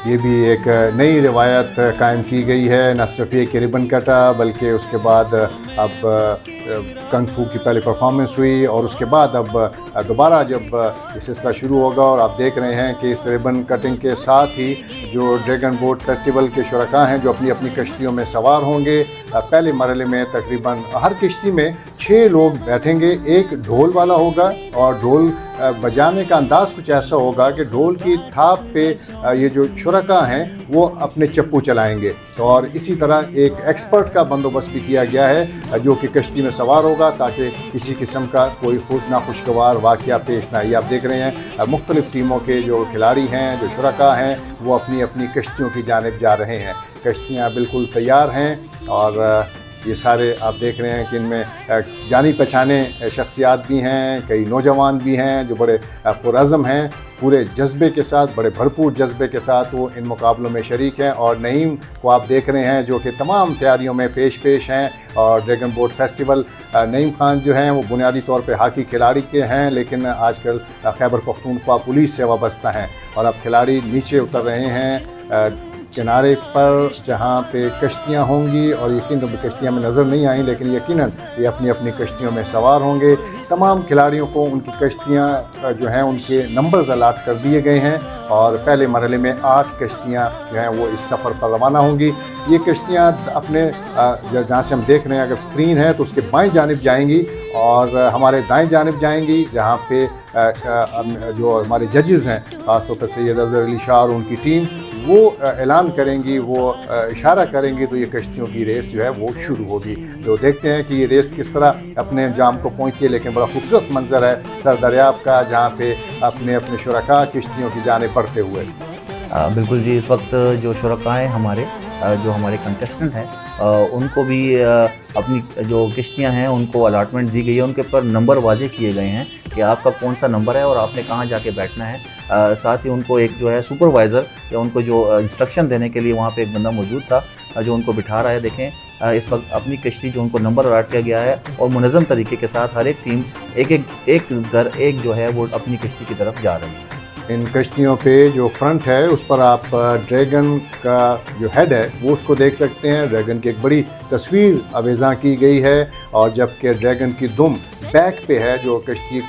یہ بھی ایک نئی روایت قائم کی گئی ہے، نہ صرف یہ کہ ربن کٹا، بلکہ اس کے بعد اب کنگ فو کی پہلے پرفارمنس ہوئی، اور اس کے بعد اب دوبارہ جب یہ سلسلہ شروع ہوگا. اور آپ دیکھ رہے ہیں کہ اس ربن کٹنگ کے ساتھ ہی جو ڈریگن بوٹ فیسٹیول کے شرکاء ہیں جو اپنی اپنی کشتیوں میں سوار ہوں گے. پہلے مرحلے میں تقریباً ہر کشتی میں 6 لوگ بیٹھیں گے. ایک ڈھول والا ہوگا، اور ڈھول بجانے کا انداز کچھ ایسا ہوگا کہ ڈھول کی تھاپ پہ یہ جو شرکاء ہیں وہ اپنے چپو چلائیں گے. اور اسی طرح ایک ایکسپرٹ کا بندوبست بھی کیا گیا ہے جو کہ کشتی میں سوار ہوگا، تاکہ کسی قسم کا کوئی ناخوشگوار واقعہ پیش نہ آئے. آپ دیکھ رہے ہیں مختلف ٹیموں کے جو کھلاڑی ہیں، جو شرکاء ہیں، وہ اپنی اپنی کشتیوں کی جانب جا رہے ہیں. کشتیاں بالکل تیار ہیں، اور یہ سارے آپ دیکھ رہے ہیں کہ ان میں جانی پہچانے شخصیات بھی ہیں، کئی نوجوان بھی ہیں جو بڑے پرعزم ہیں، پورے جذبے کے ساتھ، بڑے بھرپور جذبے کے ساتھ وہ ان مقابلوں میں شریک ہیں. اور نعیم کو آپ دیکھ رہے ہیں جو کہ تمام تیاریوں میں پیش ہیں. اور ڈریگن بوٹ فیسٹیول، نعیم خان جو ہیں وہ بنیادی طور پہ ہاکی کھلاڑی کے ہیں، لیکن آج کل خیبر پختونخوا پولیس سے وابستہ ہیں. اور اب کھلاڑی نیچے اتر رہے ہیں کنارے پر جہاں پہ کشتیاں ہوں گی، اور یقیناً کشتیاں میں نظر نہیں آئیں، لیکن یقیناً یہ اپنی اپنی کشتیوں میں سوار ہوں گے. تمام کھلاڑیوں کو ان کی کشتیاں جو ہیں ان کے نمبرز الاٹ کر دیے گئے ہیں، اور پہلے مرحلے میں 8 کشتیاں جو ہیں وہ اس سفر پر روانہ ہوں گی. یہ کشتیاں اپنے جہاں سے ہم دیکھ رہے ہیں، اگر اسکرین ہے تو اس کے بائیں جانب جائیں گی، اور ہمارے دائیں جانب جائیں گی جہاں پہ جو ہمارے ججز ہیں، خاص طور پر سید اظہر علی شاہ اور ان کی ٹیم، وہ اعلان کریں گی، وہ اشارہ کریں گی، تو یہ کشتیوں کی ریس جو ہے وہ شروع ہوگی. تو دیکھتے ہیں کہ یہ ریس کس طرح اپنے انجام کو پہنچی ہے. لیکن بڑا خوبصورت منظر ہے سر دریاب کا، جہاں پہ اپنے شرکاء کشتیوں کی جانب بڑھتے ہوئے. بالکل جی، اس وقت جو شرکاء ہیں جو ہمارے کنٹیسٹنٹ ہیں، ان کو بھی اپنی جو کشتیاں ہیں ان کو الاٹمنٹ دی گئی ہے. ان کے اوپر نمبر واضح کیے گئے ہیں کہ آپ کا کون سا نمبر ہے اور آپ نے کہاں جا کے بیٹھنا ہے. ساتھ ہی ان کو ایک جو ہے سپروائزر یا ان کو جو انسٹرکشن دینے کے لیے وہاں پہ ایک بندہ موجود تھا جو ان کو بٹھا رہا ہے. دیکھیں اس وقت اپنی کشتی جو ان کو نمبر الاٹ کیا گیا ہے، اور منظم طریقے کے ساتھ ہر ایک ٹیم ایک در ایک جو ہے وہ اپنی کشتی کی طرف جا رہی ہے. ان کشتیوں پہ جو فرنٹ ہے اس پر آپ ڈریگن کا جو ہیڈ ہے وہ اس کو دیکھ سکتے ہیں. ڈریگن کی ایک بڑی تصویر اویزاں کی گئی ہے، اور جبکہ ڈریگن کی دم بیک پہ ہے جو کشتی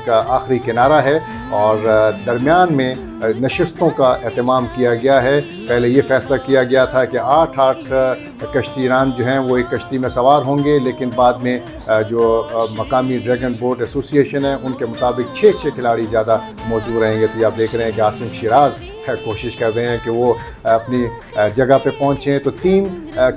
کا آخری کنارہ ہے، اور درمیان میں नशस्तों का एहतमाम किया गया है। पहले ये फ़ैसला किया गया था कि 8 कश्तीरान जो हैं वो एक कश्ती में सवार होंगे, लेकिन बाद में जो मकामी ड्रैगन बोट एसोसिएशन है उनके मुताबिक 6 खिलाड़ी ज़्यादा मौजूद रहेंगे। तो ये आप देख रहे हैं कि आसिम शिराज कोशिश कर रहे हैं कि वो अपनी जगह पे पहुँचें। तो 3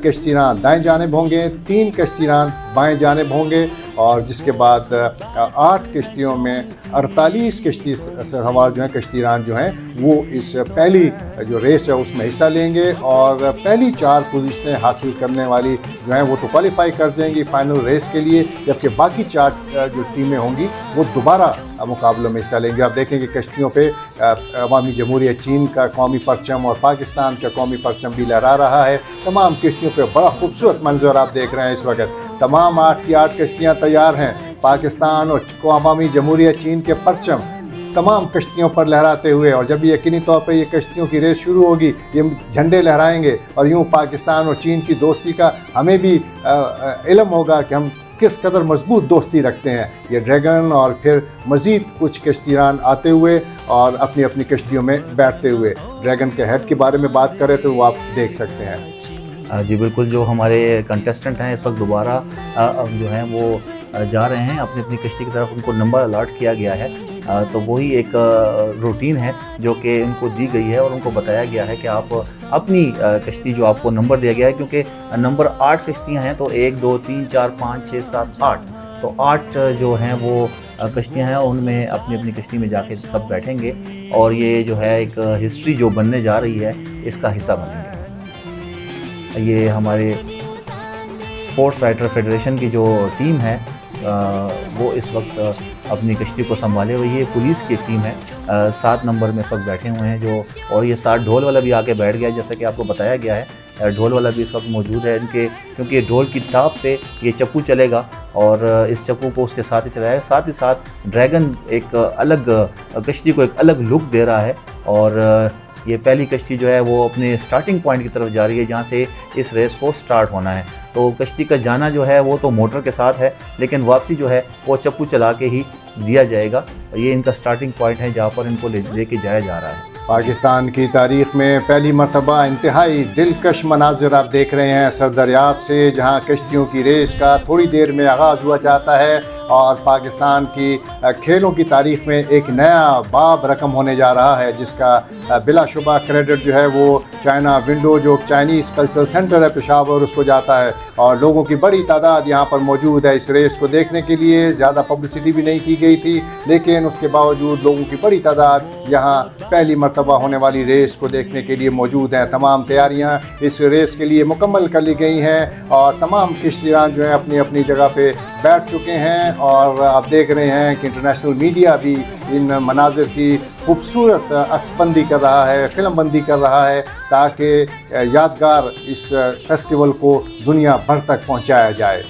कश्तीरान दाएं जानिब होंगे, 3 कश्तीरान बाएं जानिब होंगे, और जिसके बाद 8 कश्तियों में 48 कश्ती सवार जो हैं कश्तीरान जो हैं वो इस पहली जो रेस है उसमें हिस्सा लेंगे, और पहली 4 पोजीशनें हासिल करने वाली जो हैं वो तो क्वालिफाई कर जाएंगी फाइनल रेस के लिए, जबकि बाकी 4 जो टीमें होंगी वो दोबारा मुकाबलों में हिस्सा लेंगे। आप देखें कि कश्तियों पे अवामी जमहूरियत चीन का कौमी परचम और पाकिस्तान का कौमी परचम भी लहरा रहा है। तमाम कश्तियों पे बड़ा खूबसूरत मंजर आप देख रहे हैं इस वक्त। तमाम 8 की 8 कश्तियाँ तैयार हैं, पाकिस्तान और अवामी जमहूरियत चीन के परचम तमाम कश्तियों पर लहराते हुए, और जब यकीनी तौर पर ये कश्तियों की रेस शुरू होगी ये झंडे लहराएंगे, और यूँ पाकिस्तान और चीन की दोस्ती का हमें भी इल्म होगा कि हम किस कदर मजबूत दोस्ती रखते हैं। ये ड्रैगन और फिर मज़ीद कुछ कश्तीरान आते हुए और अपनी अपनी कश्तियों में बैठते हुए। ड्रैगन के हेड के बारे में बात करें तो वो आप देख सकते हैं। जी बिल्कुल, जो हमारे कंटेस्टेंट हैं इस वक्त दोबारा जो हैं वो जा रहे हैं अपनी अपनी कश्ती की तरफ, उनको नंबर अलॉट किया गया है। तो वही एक रूटीन है जो कि उनको दी गई है और उनको बताया गया है कि आप अपनी कश्ती जो आपको नंबर दिया गया है, क्योंकि नंबर 8 कश्तियाँ हैं तो 1 2 3 4 5 6 7 8, तो 8 जो हैं वो कश्तियाँ हैं, उनमें अपनी अपनी कश्ती में जाके सब बैठेंगे और ये जो है एक हिस्ट्री जो बनने जा रही है इसका हिस्सा बनेंगे। ये हमारे स्पोर्ट्स राइटर फेडरेशन की जो टीम है वो इस वक्त अपनी कश्ती को संभाले हुए, ये पुलिस की टीम है, 7 नंबर में इस वक्त बैठे हुए हैं जो, और ये 7 ढोल वाला भी आके बैठ गया है, जैसा कि आपको बताया गया है। ढोल वाला भी इस वक्त मौजूद है इनके, क्योंकि ये ढोल की ताप पे ये चप्पू चलेगा और इस चप्पू को उसके साथ ही चलाएगा। साथ ही साथ ड्रैगन एक अलग कश्ती को एक अलग लुक दे रहा है, और ये पहली कश्ती जो है वो अपने स्टार्टिंग पॉइंट की तरफ जा रही है जहाँ से इस रेस को स्टार्ट होना है। तो कश्ती का जाना जो है वो तो मोटर के साथ है, लेकिन वापसी जो है वो चप्पू चला के ही दिया जाएगा। ये इनका स्टार्टिंग पॉइंट है जहाँ पर इनको लेके जाया जा रहा है। पाकिस्तान की तारीख़ में पहली मरतबा इंतहाई दिलकश मनाजिर आप देख रहे हैं सरदरियाब से, जहाँ कश्तियों की रेस का थोड़ी देर में आगाज़ हुआ जाता है और पाकिस्तान की खेलों की तारीख़ में एक नया बाब रकम होने जा रहा है, जिसका बिलाशुबा क्रेडिट जो है वो चाइना विंडो, जो चाइनीज़ कल्चर सेंटर है पेशावर, उसको जाता है। और लोगों की बड़ी तादाद यहाँ पर मौजूद है इस रेस को देखने के लिए। ज़्यादा पब्लिसिटी भी नहीं की गई थी, लेकिन उसके बावजूद लोगों की बड़ी तादाद यहाँ पहली मरतबा होने वाली रेस को देखने के लिए मौजूद हैं। तमाम तैयारियाँ इस रेस के लिए मुकम्मल कर ली गई हैं और तमाम कश्तीरान जो हैं अपनी अपनी जगह पे बैठ चुके हैं। और आप देख रहे हैं कि इंटरनेशनल मीडिया भी इन मनाजिर की खूबसूरत अक्सबंदी कर रहा है, फिल्म बंदी कर रहा है, ताकि यादगार इस फेस्टिवल को दुनिया भर तक पहुंचाया जाए।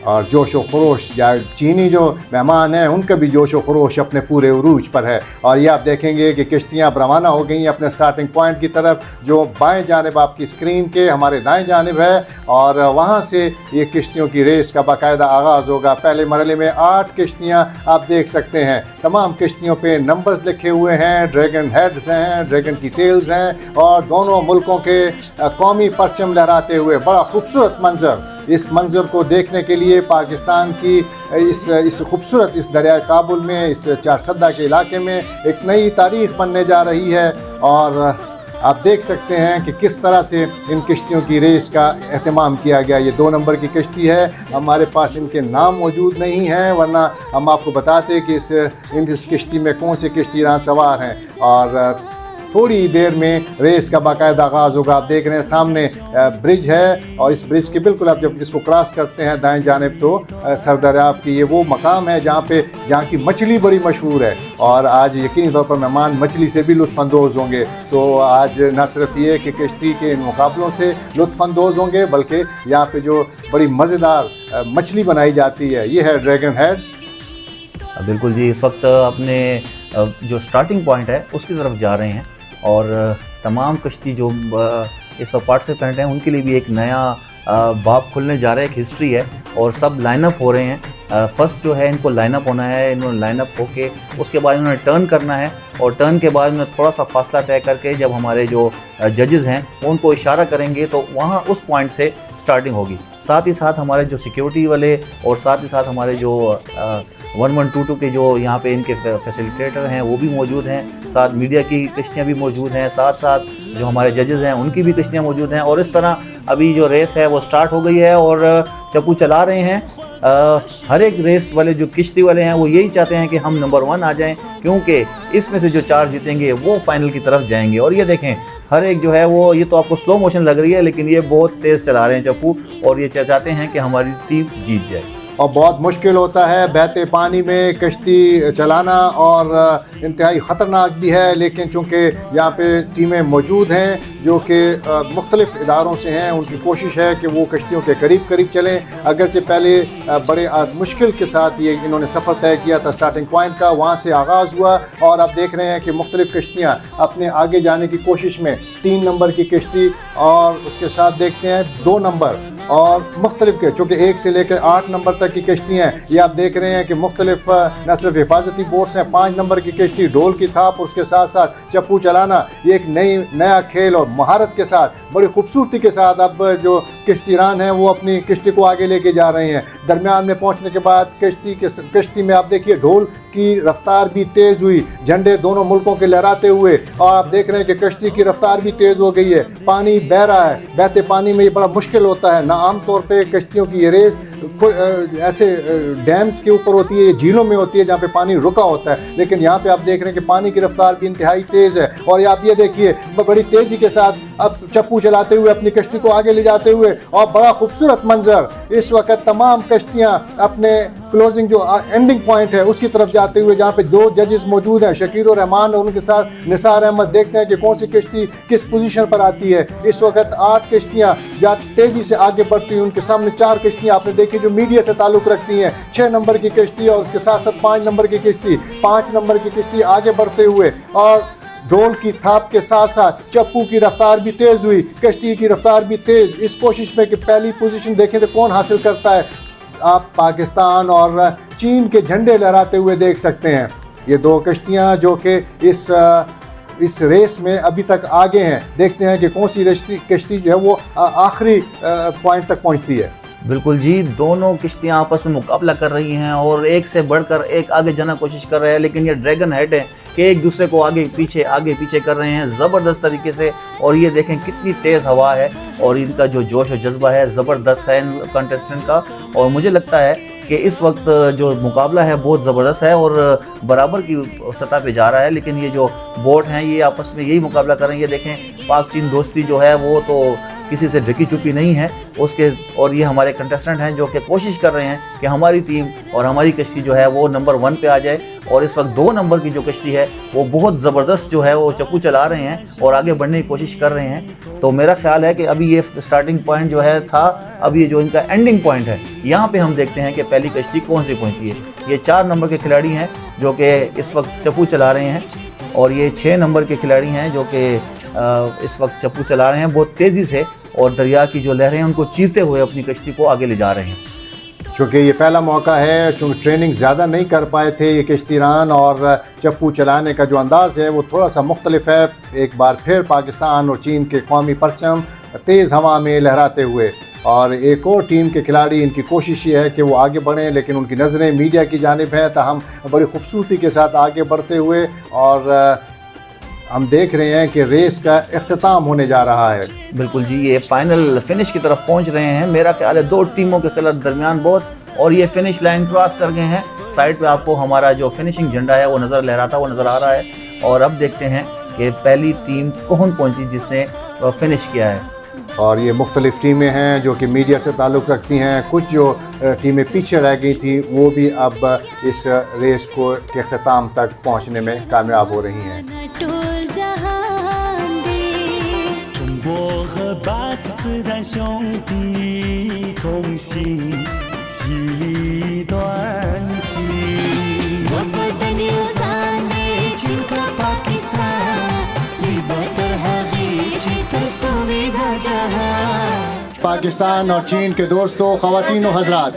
और जोश व खरोश, चीनी जो मेहमान हैं उनका भी जोश व खरोश अपने पूरे उरूज पर है। और ये आप देखेंगे कि कश्तियाँ रवाना हो गई हैं अपने स्टार्टिंग पॉइंट की तरफ, जो बाएं जानिब आपकी स्क्रीन के हमारे दाएं जानिब है, और वहाँ से ये कश्तियों की रेस का बाकायदा आगाज़ होगा। पहले मरहले में 8 कश्तियाँ आप देख सकते हैं, तमाम कश्तियों पे नंबर्स लिखे हुए हैं, ड्रैगन हेड्स हैं, ड्रैगन की टेल्स हैं, और दोनों मुल्कों के कौमी परचम लहराते हुए बड़ा खूबसूरत मंजर। इस मंजर को देखने के लिए पाकिस्तान की इस खूबसूरत इस दरिया काबुल में, इस चारसद्दा के इलाके में एक नई तारीख़ बनने जा रही है। और आप देख सकते हैं कि किस तरह से इन कश्तियों की रेस का एहतमाम किया गया। ये 2 नंबर की कश्ती है, हमारे पास इनके नाम मौजूद नहीं हैं, वरना हम आपको बताते कि इस कश्ती में कौन से कश्तीरान सवार हैं। और थोड़ी देर में रेस का बाकायदा आगाज़ होगा। आप देख रहे हैं सामने ब्रिज है, और इस ब्रिज के बिल्कुल आप जब इसको क्रॉस करते हैं दाएं जानिब, तो सरदरियाब की ये वो मकाम है जहाँ की मछली बड़ी मशहूर है। और आज यकीनी तौर पर मेहमान मछली से भी लुत्फ़अंदोज़ होंगे। तो आज न सिर्फ ये कि कश्ती के इन मुकाबलों से लुत्फ़अंदोज़ होंगे, बल्कि यहाँ पे जो बड़ी मज़ेदार मछली बनाई जाती है ये है ड्रैगन हेड्स। बिल्कुल जी, इस वक्त अपने जो स्टार्टिंग पॉइंट है उसकी तरफ जा रहे हैं, और तमाम कश्ती जो इस वक्त पार्टिसिपेंट हैं उनके लिए भी एक नया बाब खुलने जा रहा है, एक हिस्ट्री है, और सब लाइन अप हो रहे हैं। فرسٹ جو ہے ان کو لائن اپ ہونا ہے, انہوں نے لائن اپ ہو کے اس کے بعد انہوں نے ٹرن کرنا ہے, اور ٹرن کے بعد انہوں نے تھوڑا سا فاصلہ طے کر کے جب ہمارے جو ججز ہیں وہ ان کو اشارہ کریں گے تو وہاں اس پوائنٹ سے سٹارٹنگ ہوگی. ساتھ ہی ساتھ ہمارے جو سیکیورٹی والے اور ساتھ ہی ساتھ ہمارے جو 1122 کے جو یہاں پہ ان کے فیسیلیٹیٹر ہیں وہ بھی موجود ہیں, ساتھ میڈیا کی کشتیاں بھی موجود ہیں, ساتھ ساتھ جو ہمارے ججز ہیں ان کی بھی کشتیاں موجود ہیں. اور اس طرح ابھی جو ریس ہے وہ سٹارٹ ہو گئی ہے اور چپو چلا رہے ہیں. ہر ایک ریس والے جو کشتی والے ہیں وہ یہی چاہتے ہیں کہ ہم نمبر 1 آ جائیں, کیونکہ اس میں سے جو 4 جیتیں گے وہ فائنل کی طرف جائیں گے. اور یہ دیکھیں ہر ایک جو ہے وہ, یہ تو آپ کو سلو موشن لگ رہی ہے لیکن یہ بہت تیز چلا رہے ہیں چپو, اور یہ چاہتے ہیں کہ ہماری ٹیم جیت جائے. اور بہت مشکل ہوتا ہے بہتے پانی میں کشتی چلانا, اور انتہائی خطرناک بھی ہے. لیکن چونکہ یہاں پہ ٹیمیں موجود ہیں جو کہ مختلف اداروں سے ہیں, ان کی کوشش ہے کہ وہ کشتیوں کے قریب چلیں. اگرچہ پہلے بڑے مشکل کے ساتھ یہ انہوں نے سفر طے کیا تھا اسٹارٹنگ پوائنٹ کا, وہاں سے آغاز ہوا, اور آپ دیکھ رہے ہیں کہ مختلف کشتیاں اپنے آگے جانے کی کوشش میں 3 نمبر کی کشتی اور اس کے ساتھ دیکھتے ہیں 2 نمبر اور مختلف کے, چونکہ 1 سے لے کر 8 نمبر تک کی کشتی ہیں. یہ آپ دیکھ رہے ہیں کہ مختلف نہ صرف حفاظتی بوٹس ہیں, 5 نمبر کی کشتی, ڈول کی تھاپ, اور اس کے ساتھ ساتھ چپو چلانا. یہ ایک نیا کھیل اور مہارت کے ساتھ بڑی خوبصورتی کے ساتھ اب جو کشتی ران ہیں وہ اپنی کشتی کو آگے لے کے جا رہے ہیں. درمیان میں پہنچنے کے بعد کشتی میں آپ دیکھیے ڈھول کی رفتار بھی تیز ہوئی, جھنڈے دونوں ملکوں کے لہراتے ہوئے, اور آپ دیکھ رہے ہیں کہ کشتی کی رفتار بھی تیز ہو گئی ہے. پانی بہہ رہا ہے, بہتے پانی میں یہ بڑا مشکل ہوتا ہے. نہ عام طور پہ کشتیوں کی یہ ریس ایسے ڈیمز کے اوپر ہوتی ہے, یہ جھیلوں میں ہوتی ہے جہاں پہ پانی رکا ہوتا ہے, لیکن یہاں پہ آپ دیکھ رہے ہیں کہ پانی کی رفتار بھی انتہائی تیز ہے. اور آپ یہ دیکھیے بڑی تیزی کے ساتھ اب چپو چلاتے ہوئے اپنی کشتی کو آگے لے جاتے ہوئے, اور بڑا خوبصورت منظر. اس وقت تمام کشتیاں اپنے کلوزنگ جو اینڈنگ پوائنٹ ہے اس کی طرف جاتے ہوئے, جہاں پہ 2 ججز موجود ہیں, شکیر الرحمان اور ان کے ساتھ نثار احمد. دیکھتے ہیں کہ کون سی کشتی کس پوزیشن پر آتی ہے. اس وقت 8 کشتیاں تیزی سے آگے بڑھتی ہیں, ان کے سامنے 4 کشتیاں آپ نے دیکھی جو میڈیا سے تعلق رکھتی ہیں, 6 نمبر کی کشتی اور اس کے ساتھ ساتھ 5 نمبر کی کشتی. 5 نمبر کی کشتی آگے بڑھتے ہوئے, اور ڈول کی تھاپ کے ساتھ ساتھ چپو کی رفتار بھی تیز ہوئی, کشتی کی رفتار بھی تیز, اس کوشش میں کہ پہلی پوزیشن دیکھیں تو کون حاصل کرتا ہے. آپ پاکستان اور چین کے جھنڈے لہراتے ہوئے دیکھ سکتے ہیں. یہ 2 کشتیاں جو کہ اس ریس میں ابھی تک آگے ہیں. دیکھتے ہیں کہ کون سی کشتی جو ہے وہ آخری پوائنٹ تک پہنچتی ہے. بالکل جی, دونوں کشتیاں آپس میں مقابلہ کر رہی ہیں اور ایک سے بڑھ کر ایک آگے جانا کوشش کر رہے ہیں, لیکن یہ ڈریگن ہیڈ ہے کہ ایک دوسرے کو آگے پیچھے کر رہے ہیں زبردست طریقے سے. اور یہ دیکھیں کتنی تیز ہوا ہے, اور ان کا جو جوش و جذبہ ہے زبردست ہے ان کنٹیسٹنٹ کا. اور مجھے لگتا ہے کہ اس وقت جو مقابلہ ہے بہت زبردست ہے اور برابر کی سطح پہ جا رہا ہے. لیکن یہ جو بوٹ ہیں یہ آپس میں یہی مقابلہ کر رہے ہیں. یہ دیکھیں پاک چین دوستی جو ہے وہ تو کسی سے ڈھکی چھپی نہیں ہے اس کے, اور یہ ہمارے کنٹیسٹنٹ ہیں جو کہ کوشش کر رہے ہیں کہ ہماری ٹیم اور ہماری کشتی جو ہے وہ نمبر 1 پہ آ جائے. اور اس وقت 2 نمبر کی جو کشتی ہے وہ بہت زبردست جو ہے وہ چپو چلا رہے ہیں اور آگے بڑھنے کی کوشش کر رہے ہیں. تو میرا خیال ہے کہ ابھی یہ سٹارٹنگ پوائنٹ جو ہے تھا, اب یہ جو ان کا اینڈنگ پوائنٹ ہے یہاں پہ ہم دیکھتے ہیں کہ پہلی کشتی کون سی پہنچتی ہے. یہ 4 نمبر کے کھلاڑی ہیں جو کہ اس وقت چپو چلا رہے ہیں, اور یہ 6 نمبر کے کھلاڑی ہیں جو کہ اس وقت چپو چلا رہے ہیں بہت تیزی سے, اور دریا کی جو لہریں ہیں ان کو چیرتے ہوئے اپنی کشتی کو آگے لے جا رہے ہیں. چونکہ یہ پہلا موقع ہے, چونکہ ٹریننگ زیادہ نہیں کر پائے تھے یہ کشتی ران, اور چپو چلانے کا جو انداز ہے وہ تھوڑا سا مختلف ہے. ایک بار پھر پاکستان اور چین کے قومی پرچم تیز ہوا میں لہراتے ہوئے, اور ایک اور ٹیم کے کھلاڑی ان کی کوشش یہ ہے کہ وہ آگے بڑھیں, لیکن ان کی نظریں میڈیا کی جانب ہیں. تاہم بڑی خوبصورتی کے ساتھ آگے بڑھتے ہوئے, اور ہم دیکھ رہے ہیں کہ ریس کا اختتام ہونے جا رہا ہے. بالکل جی, یہ فائنل فنش کی طرف پہنچ رہے ہیں. میرا خیال ہے 2 ٹیموں کے خلاف درمیان بہت, اور یہ فنش لائن کراس کر گئے ہیں. سائڈ پہ آپ کو ہمارا جو فنشنگ جھنڈا ہے وہ لہراتا ہوا نظر آ رہا ہے. اور اب دیکھتے ہیں کہ پہلی ٹیم کون پہنچی جس نے فنش کیا ہے. اور یہ مختلف ٹیمیں ہیں جو کہ میڈیا سے تعلق رکھتی ہیں. کچھ جو ٹیمیں پیچھے رہ گئی تھیں وہ بھی اب اس ریس کے اختتام تک پہنچنے میں کامیاب ہو رہی ہیں. پاکستان اور چین کے دوستوں، خواتین و حضرات،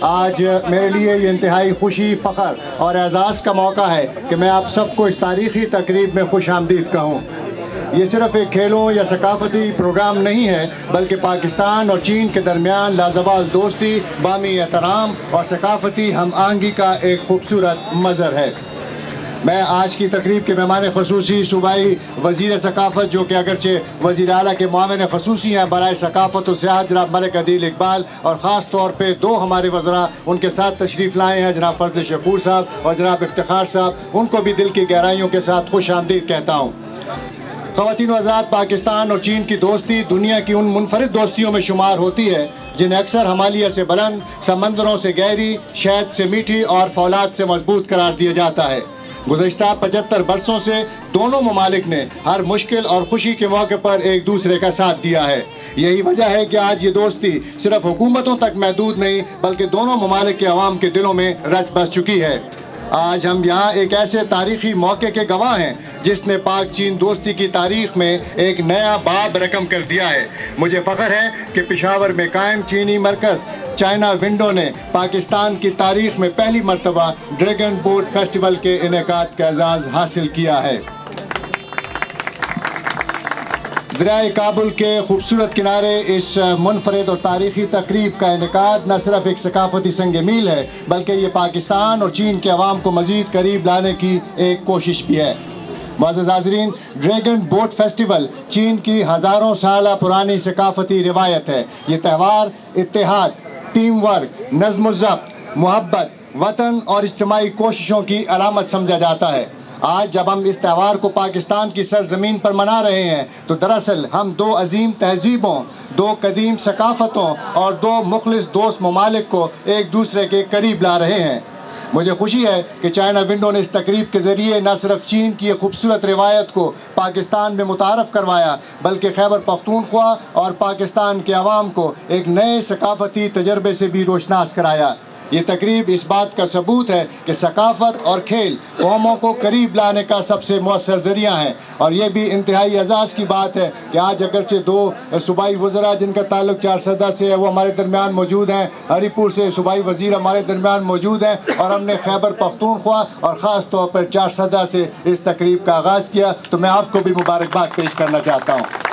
آج میرے لیے یہ انتہائی خوشی، فخر اور اعزاز کا موقع ہے کہ میں آپ سب کو اس تاریخی تقریب میں خوش آمدید کہوں۔ یہ صرف ایک کھیلوں یا ثقافتی پروگرام نہیں ہے، بلکہ پاکستان اور چین کے درمیان لازوال دوستی، باہمی احترام اور ثقافتی ہم آہنگی کا ایک خوبصورت مظہر ہے۔ میں آج کی تقریب کے مہمان خصوصی صوبائی وزیر ثقافت، جو کہ اگرچہ وزیر اعلیٰ کے معاون خصوصی ہیں برائے ثقافت و سیاحت، جناب ملک عدیل اقبال، اور خاص طور پہ دو ہمارے وزراء ان کے ساتھ تشریف لائے ہیں، جناب فضل شکور صاحب اور جناب افتخار صاحب، ان کو بھی دل کی گہرائیوں کے ساتھ خوش آمدید کہتا ہوں۔ خواتین و حضرات، پاکستان اور چین کی دوستی دنیا کی ان منفرد دوستیوں میں شمار ہوتی ہے جنہیں اکثر ہمالیہ سے بلند، سمندروں سے گہری، شہد سے میٹھی اور فولاد سے مضبوط قرار دیا جاتا ہے۔ گزشتہ 75 برسوں سے دونوں ممالک نے ہر مشکل اور خوشی کے موقع پر ایک دوسرے کا ساتھ دیا ہے۔ یہی وجہ ہے کہ آج یہ دوستی صرف حکومتوں تک محدود نہیں، بلکہ دونوں ممالک کے عوام کے دلوں میں رچ بس چکی ہے۔ آج ہم یہاں ایک ایسے تاریخی موقع کے گواہ ہیں جس نے پاک چین دوستی کی تاریخ میں ایک نیا باب رقم کر دیا ہے۔ مجھے فخر ہے کہ پشاور میں قائم چینی مرکز چائنا ونڈو نے پاکستان کی تاریخ میں پہلی مرتبہ ڈریگن بوٹ فیسٹیول کے انعقاد کا اعزاز حاصل کیا ہے۔ دریائے کابل کے خوبصورت کنارے اس منفرد اور تاریخی تقریب کا انعقاد نہ صرف ایک ثقافتی سنگ میل ہے، بلکہ یہ پاکستان اور چین کے عوام کو مزید قریب لانے کی ایک کوشش بھی ہے۔ معزز حاضرین، ڈریگن بوٹ فیسٹیول چین کی ہزاروں سالہ پرانی ثقافتی روایت ہے۔ یہ تہوار اتحاد، ٹیم ورک، نظم و ضبط، محبت، وطن اور اجتماعی کوششوں کی علامت سمجھا جاتا ہے۔ آج جب ہم اس تہوار کو پاکستان کی سرزمین پر منا رہے ہیں تو دراصل ہم دو عظیم تہذیبوں، دو قدیم ثقافتوں اور دو مخلص دوست ممالک کو ایک دوسرے کے قریب لا رہے ہیں۔ مجھے خوشی ہے کہ چائنا ونڈو نے اس تقریب کے ذریعے نہ صرف چین کی خوبصورت روایت کو پاکستان میں متعارف کروایا، بلکہ خیبر پختونخوا اور پاکستان کے عوام کو ایک نئے ثقافتی تجربے سے بھی روشناس کرایا۔ یہ تقریب اس بات کا ثبوت ہے کہ ثقافت اور کھیل قوموں کو قریب لانے کا سب سے مؤثر ذریعہ ہے، اور یہ بھی انتہائی اعزاز کی بات ہے کہ آج اگرچہ دو صوبائی وزراء جن کا تعلق چارسدہ سے ہے وہ ہمارے درمیان موجود ہیں، ہری پور سے صوبائی وزیر ہمارے درمیان موجود ہیں، اور ہم نے خیبر پختونخوا اور خاص طور پر چارسدہ سے اس تقریب کا آغاز کیا، تو میں آپ کو بھی مبارکباد پیش کرنا چاہتا ہوں۔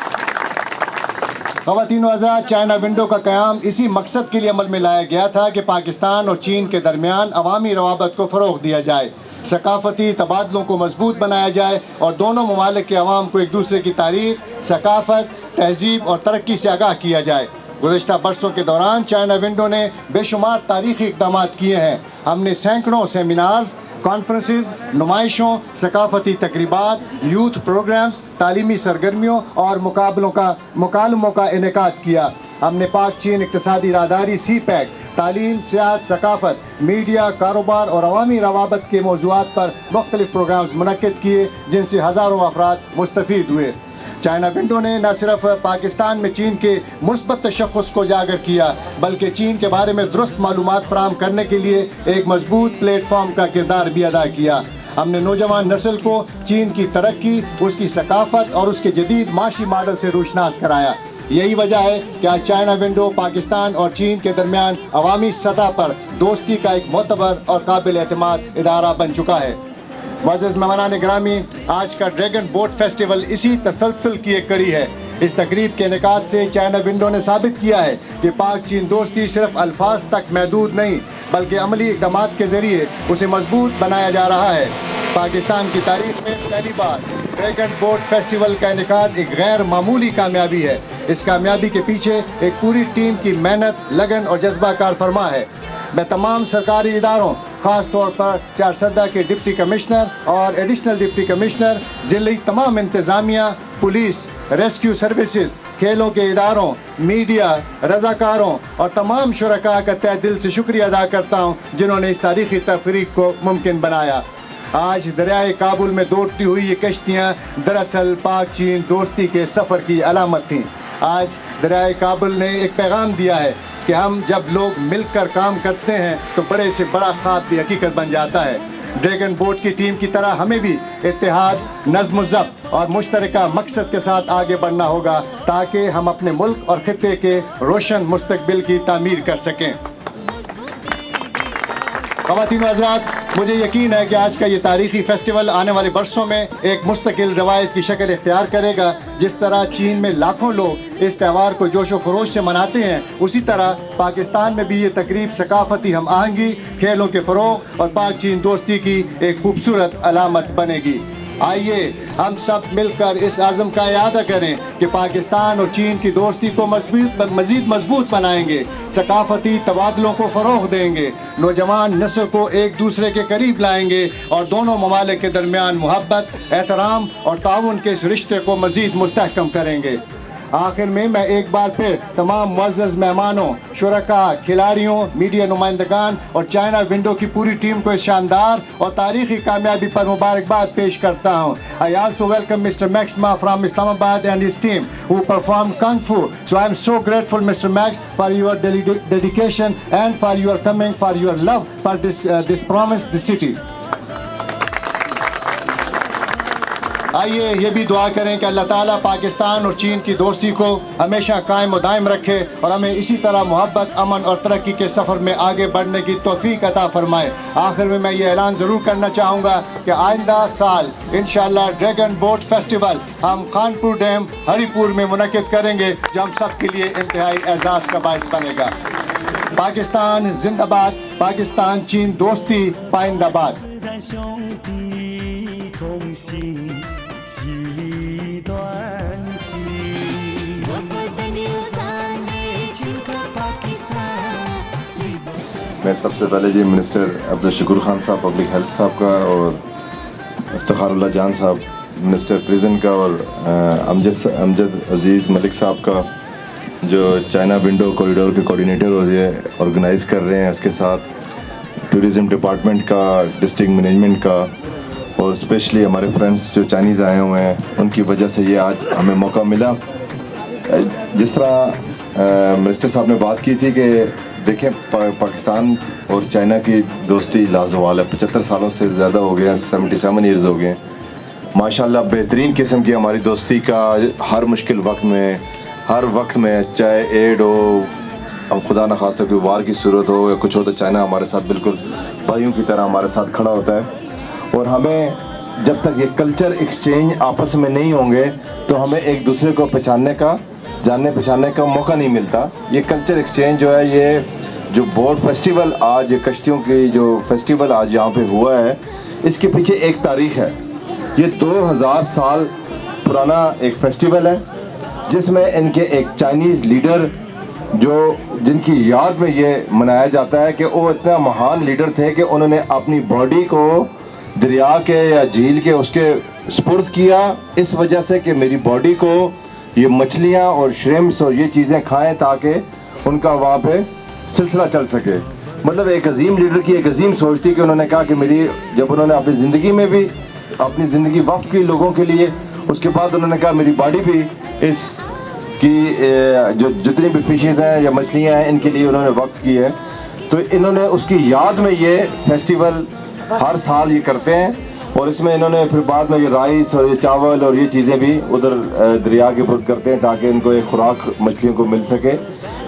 خواتین و حضرات، چائنا ونڈو کا قیام اسی مقصد کے لیے عمل میں لایا گیا تھا کہ پاکستان اور چین کے درمیان عوامی روابط کو فروغ دیا جائے، ثقافتی تبادلوں کو مضبوط بنایا جائے اور دونوں ممالک کے عوام کو ایک دوسرے کی تاریخ، ثقافت، تہذیب اور ترقی سے آگاہ کیا جائے۔ گزشتہ برسوں کے دوران چائنا ونڈو نے بے شمار تاریخی اقدامات کیے ہیں۔ ہم نے سینکڑوں سیمینارز، کانفرنسز، نمائشوں، ثقافتی تقریبات، یوتھ پروگرامز، تعلیمی سرگرمیوں اور مکالموں کا انعقاد کیا۔ ہم نے پاک چین اقتصادی راہداری سی پیک، تعلیم، سیاحت، ثقافت، میڈیا، کاروبار اور عوامی روابط کے موضوعات پر مختلف پروگرامز منعقد کیے جن سے ہزاروں افراد مستفید ہوئے۔ چائنا ونڈو نے نہ صرف پاکستان میں چین کے مثبت تشخص کو اجاگر کیا، بلکہ چین کے بارے میں درست معلومات فراہم کرنے کے لیے ایک مضبوط پلیٹ فارم کا کردار بھی ادا کیا۔ ہم نے نوجوان نسل کو چین کی ترقی، اس کی ثقافت اور اس کے جدید معاشی ماڈل سے روشناس کرایا۔ یہی وجہ ہے کہ آج چائنا ونڈو پاکستان اور چین کے درمیان عوامی سطح پر دوستی کا ایک معتبر اور قابل اعتماد ادارہ بن چکا ہے۔ معزز مہمانان گرامی، آج کا ڈریگن بوٹ فیسٹیول اسی تسلسل کی ایک کڑی ہے۔ اس تقریب کے انعقاد سے چائنا ونڈو نے ثابت کیا ہے کہ پاک چین دوستی صرف الفاظ تک محدود نہیں، بلکہ عملی اقدامات کے ذریعے اسے مضبوط بنایا جا رہا ہے۔ پاکستان کی تاریخ میں پہلی بار ڈریگن بوٹ فیسٹیول کا انعقاد ایک غیر معمولی کامیابی ہے۔ اس کامیابی کے پیچھے ایک پوری ٹیم کی محنت، لگن اور جذبہ کار فرما ہے۔ میں تمام سرکاری اداروں، خاص طور پر چارسدہ کے ڈپٹی کمشنر اور ایڈیشنل ڈپٹی کمشنر، ضلعی تمام انتظامیہ، پولیس، ریسکیو سروسز، کھیلوں کے اداروں، میڈیا، رضاکاروں اور تمام شرکاء کا تہ دل سے شکریہ ادا کرتا ہوں جنہوں نے اس تاریخی تقریب کو ممکن بنایا۔ آج دریائے کابل میں دوڑتی ہوئی یہ کشتیاں دراصل پاک چین دوستی کے سفر کی علامت تھیں۔ آج دریائے کابل نے ایک پیغام دیا ہے کہ ہم جب لوگ مل کر کام کرتے ہیں تو بڑے سے بڑا خواب بھی حقیقت بن جاتا ہے۔ ड्रैगन बोट की टीम की तरह हमें भी इत्तेहाद, नज़्म ज़ब्त और मुश्तरका मकसद के साथ आगे बढ़ना होगा ताकि हम अपने मुल्क और खित्ते के रोशन मुस्तकबिल की तामीर कर सकें। ख़वातीन व हज़रात, मुझे यकीन है कि आज का ये तारीख़ी फ़ेस्टिवल आने वाले बरसों में एक मुस्तकिल रवायत की शक्ल इख्तियार करेगा। जिस तरह चीन में लाखों लोग इस त्यौहार को जोश व खरोश से मनाते हैं, उसी तरह पाकिस्तान में भी ये तकरीब सकाफ़ती हम आहंगी, खेलों के फ़रोग़ और पाक चीन दोस्ती की एक खूबसूरत अलामत बनेगी। आइए हम सब मिलकर इस आज़म का इरादा करें कि पाकिस्तान और चीन की दोस्ती को मज़ीद मजबूत बनाएंगे, सकाफ़ती तबादलों को फ़रोग़ देंगे, नौजवान नस्ल को एक दूसरे के करीब लाएंगे और दोनों ममालिक के दरमियान मोहब्बत, एहतराम और ताउन के इस रिश्ते को मज़ीद मुस्तहकम करेंगे। आखिर में मैं एक बार फिर तमाम मुअज़्ज़ज़ मेहमानों, शुरका, खिलाड़ियों, मीडिया नुमाइंदगान और चाइना विंडो की पूरी टीम को इस शानदार और तारीख़ी कामयाबी पर मुबारकबाद पेश करता हूँ। I also welcome Mr. Max Ma from Islamabad and his team who performed Kung Fu. So I am so grateful, Mr. Max, for your dedication and for your coming, for your love for this promised the city. आइए ये भी दुआ करें कि अल्लाह ताला पाकिस्तान और चीन की दोस्ती को हमेशा कायम और दायम रखे और हमें इसी तरह मोहब्बत, अमन और तरक्की के सफ़र में आगे बढ़ने की तौफीक अता फरमाए। आखिर में मैं ये ऐलान ज़रूर करना चाहूँगा कि आइंदा साल इंशाअल्लाह ड्रैगन बोट फेस्टिवल हम खानपुर डैम हरिपुर में मुनक़िद करेंगे, जो हम सब के लिए इंतहाई एजाज़ का बाइस बनेगा। पाकिस्तान जिंदाबाद, पाकिस्तान चीन दोस्ती पाइंदाबाद। 同心几段情。我们的牛山的整个巴基斯坦。 मैं सबसे पहले जी मिनिस्टर अब्दुल शकूर खान साहब पब्लिक हेल्थ साहब का और इफ्तिखारुल्लाह जान साहब मिनिस्टर प्रिजन का और अमजद अजीज़ मलिक साहब का जो चाइना विंडो कॉरिडोर के कोऑर्डिनेटर और ये ऑर्गेनाइज़ कर रहे हैं, उसके साथ टूरिज़म डिपार्टमेंट का, डिस्ट्रिक्ट मैनेजमेंट का और स्पेशली हमारे फ्रेंड्स जो चाइनीज़ आए हुए हैं, उनकी वजह से ये आज हमें मौका मिला। जिस तरह मिनिस्टर साहब ने बात की थी कि देखें पाकिस्तान और चाइना की दोस्ती लाजवाल है, 75 सालों से ज़्यादा हो गया, 77 ईयर्स हो गए माशाल्लाह। बेहतरीन किस्म की हमारी दोस्ती का हर मुश्किल वक्त में, हर वक्त में, चाहे एड हो, अब खुदा न खास्ता कोई वार की सूरत हो या कुछ हो, तो चाइना हमारे साथ बिल्कुल भाइयों की तरह हमारे साथ खड़ा होता है। और हमें जब तक ये कल्चर एक्सचेंज आपस में नहीं होंगे तो हमें एक दूसरे को पहचानने का, जानने पहचानने का मौका नहीं मिलता। ये कल्चर एक्सचेंज जो है, ये जो बोट फेस्टिवल आज, ये कश्तियों की जो फेस्टिवल आज यहाँ पे हुआ है, इसके पीछे एक तारीख़ है। ये 2000 साल पुराना एक फेस्टिवल है जिसमें इनके एक चाइनीज़ लीडर जो जिनकी याद में ये मनाया जाता है कि वो इतना महान लीडर थे कि उन्होंने अपनी बॉडी को दरिया के या झील के उसके स्पुर्द किया, इस वजह से कि मेरी बॉडी को ये मछलियाँ और श्रिम्प्स और ये चीज़ें खाएं ताकि उनका वहाँ पे सिलसिला चल सके। मतलब एक अजीम लीडर की एक अजीम सोच थी कि उन्होंने कहा कि मेरी, जब उन्होंने अपनी ज़िंदगी में भी अपनी ज़िंदगी वक्फ की लोगों के लिए, उसके बाद उन्होंने कहा मेरी बॉडी भी इस की जो जितनी भी फिशेज़ हैं या मछलियाँ हैं, इनके लिए उन्होंने वक्फ की है। तो इन्होंने उसकी याद में ये फेस्टिवल हर साल ये करते हैं और इसमें इन्होंने फिर बाद में ये राइस और ये चावल और ये चीज़ें भी उधर दरिया के बुर्द करते हैं ताकि इनको एक खुराक मछलियों को मिल सके।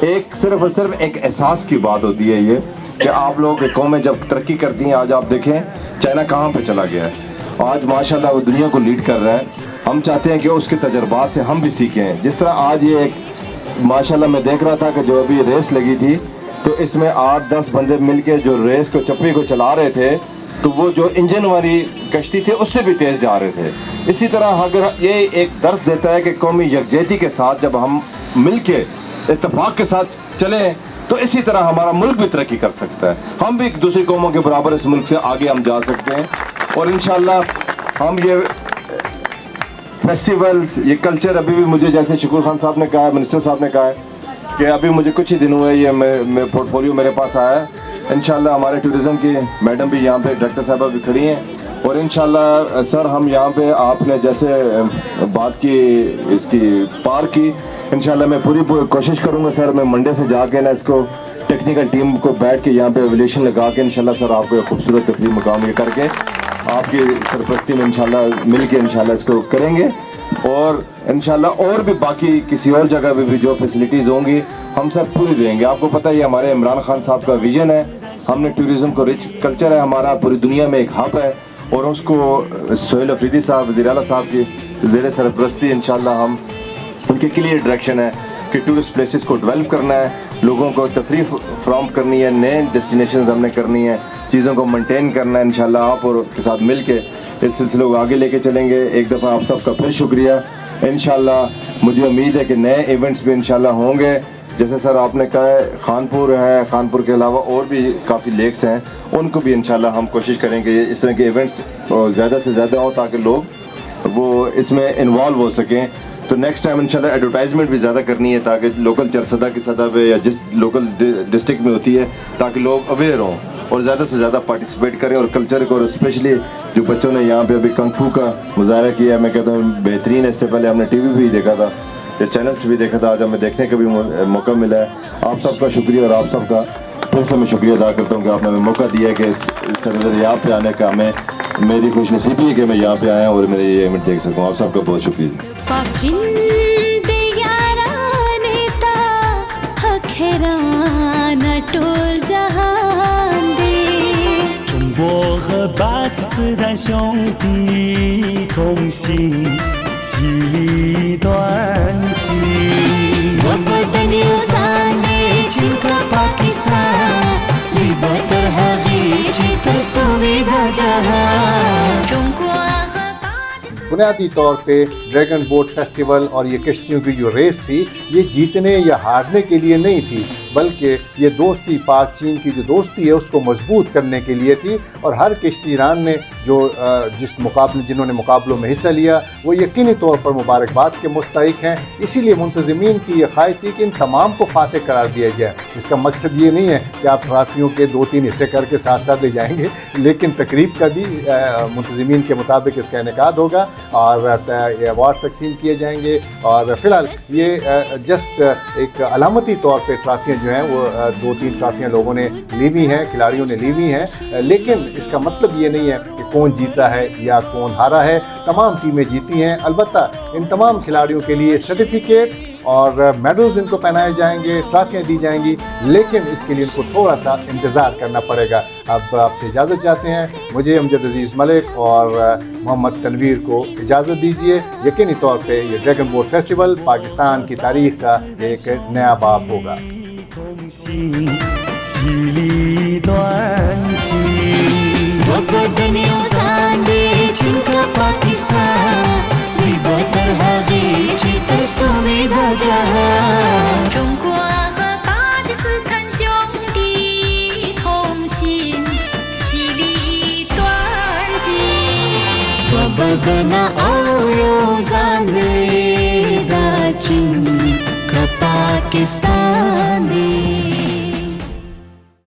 एक सिर्फ और सिर्फ एक एहसास की बात होती है ये कि आप लोग कौमें जब तरक्की करती हैं, आज आप देखें चाइना कहाँ पे चला गया है, आज माशाल्लाह वो दुनिया को लीड कर रहा है। हम चाहते हैं कि उसके तजर्बात से हम भी सीखें। जिस तरह आज ये एक माशाल्लाह मैं देख रहा था कि जो अभी रेस लगी थी तो इसमें 8-10 बंदे मिलके जो रेस को चप्पी को चला रहे थे, तो वो जो इंजन वाली कश्ती थी उससे भी तेज़ जा रहे थे। इसी तरह अगर ये एक दर्स देता है कि कौमी यकजहती के साथ जब हम मिल के इत्तेफाक के साथ चलें तो इसी तरह हमारा मुल्क भी तरक्की कर सकता है। हम भी एक दूसरी कौमों के बराबर इस मुल्क से आगे हम जा सकते हैं और इंशाल्लाह हम ये फेस्टिवल्स, ये कल्चर, अभी भी मुझे जैसे शकूर खान साहब ने कहा है, मिनिस्टर साहब ने कहा है कि अभी मुझे कुछ ही दिन हुए ये पोर्टफोलियो मेरे पास आया है। इंशाल्लाह हमारे टूरिज़म की मैडम भी यहाँ पे, डायरेक्टर साहबा भी खड़ी हैं और इंशाल्लाह सर हम यहाँ पे आपने जैसे बात की इसकी पार्क की, इंशाल्लाह मैं पूरी कोशिश करूँगा सर, मैं मंडे से जाके ना इसको टेक्निकल टीम को बैठ के यहाँ पे एवोल्यूशन लगा के इंशाल्लाह सर आपको एक खूबसूरत तफरीह मुकाम ये करके आपकी सरपरस्ती में इंशाल्लाह मिल के इंशाल्लाह इसको करेंगे और इंशाल्लाह और भी बाकी किसी और जगह पे भी जो फैसिलिटीज़ होंगी हम सब पूरी देंगे। आपको पता है ये हमारे इमरान खान साहब का विजन है, हमने टूरिज़्म को रिच कल्चर है हमारा, पूरी दुनिया में एक हब है और उसको सोहेल अफरीदी साहब वज़ीर आला साहब की ज़ेर सरपरस्ती इंशाल्लाह हम उनके क्लियर डायरेक्शन है कि टूरिस्ट प्लेसेस को डेवलप करना है, लोगों को तफरीह फ्राहम करनी है, नए डेस्टिनेशंस हमने करनी है, चीज़ों को मेंटेन करना है। इंशाल्लाह आप और के साथ मिल के इस सिलसिले को आगे लेके चलेंगे। एक दफ़ा आप सबका फिर शुक्रिया। इंशाल्लाह मुझे उम्मीद है कि नए इवेंट्स भी इंशाल्लाह होंगे। जैसे सर आपने कहा है खानपुर है, खानपुर के अलावा और भी काफ़ी लेक्स हैं, उनको भी इंशाल्लाह हम कोशिश करेंगे इस तरह के इवेंट्स ज़्यादा से ज़्यादा हों ताकि लोग वो इसमें इन्वॉल्व हो सकें। तो नेक्स्ट टाइम इंशाल्लाह एडवर्टाइजमेंट भी ज़्यादा करनी है ताकि लोकल चरसदा की सतह पे या जिस लोकल डिस्ट्रिक्ट में होती है ताकि लोग अवेयर हों और ज़्यादा से ज़्यादा पार्टिसिपेट करें और कल्चर को, और स्पेशली जो बच्चों ने यहाँ पे अभी कंग फू का मुजाहरा किया है, मैं कहता हूँ बेहतरीन है। इससे पहले हमने टीवी भी देखा था, या चैनल्स भी देखा था, आज हमें देखने का भी मौका मिला है। आप सबका शुक्रिया और आप सबका फिर से मैं शुक्रिया अदा करता हूँ कि आपने हमें मौका दिया है कि इस सरजर यहाँ पे आने का। हमें मेरी खुशनसीबी है कि मैं यहाँ पे आया और मेरे ये इवेंट देख सकूँ। आप सबका बहुत शुक्रिया। टोल जहान दे中国和巴基斯坦兄弟同心其利断金我不等你三年进个巴基斯坦 बेहतर है जीतर सुविधा जहां बुनियादी तौर पे ड्रैगन बोट फेस्टिवल और ये कश्तियों की जो रेस थी ये जीतने या हारने के लिए नहीं थी, बल्कि ये दोस्ती, पाक चीन की जो दोस्ती है उसको मजबूत करने के लिए थी। और हर कश्तीरान ने जिन्होंने मुकाबलों में हिस्सा लिया वो यकीनी तौर पर मुबारकबाद के मुस्तहिक हैं। इसीलिए मुंतज़िमीन की ये ख्वाहिश थी कि इन तमाम को फातेह करार दिया जाए। इसका मकसद ये नहीं है कि आप ट्राफियों के 2-3 हिस्से करके साथ साथ ले जाएंगे, लेकिन तकरीब का भी मुंतज़िमीन के मुताबिक इसका इनेकाद होगा और अवार्ड्स तकसीम किए जाएंगे। और फ़िलहाल ये जस्ट एक अलामती तौर पर ट्राफियाँ जो हैं वो 2-3 ट्राफियाँ लोगों ने ली हुई हैं, खिलाड़ियों ने ली हुई हैं, लेकिन इसका मतलब ये नहीं है कि कौन जीता है या कौन हारा है। तमाम टीमें जीती हैं। अलबत्ता इन तमाम खिलाड़ियों के लिए सर्टिफिकेट्स और मेडल्स इनको पहनाए जाएंगे, ट्राफियाँ दी जाएंगी, लेकिन इसके लिए इनको थोड़ा सा इंतज़ार करना पड़ेगा। अब आपसे इजाज़त चाहते हैं, मुझे अमजद अजीज़ मलिक और मोहम्मद तनवीर को इजाज़त दीजिए। यकीनी तौर पे ये ड्रैगन बोट फेस्टिवल पाकिस्तान की तारीख़ का एक नया बाब होगा। बेहतर है जीतर सुविधा जहां中国和巴基斯坦兄弟同心其利断金我بدنا أوزان زيدا چين का पाकिस्तानी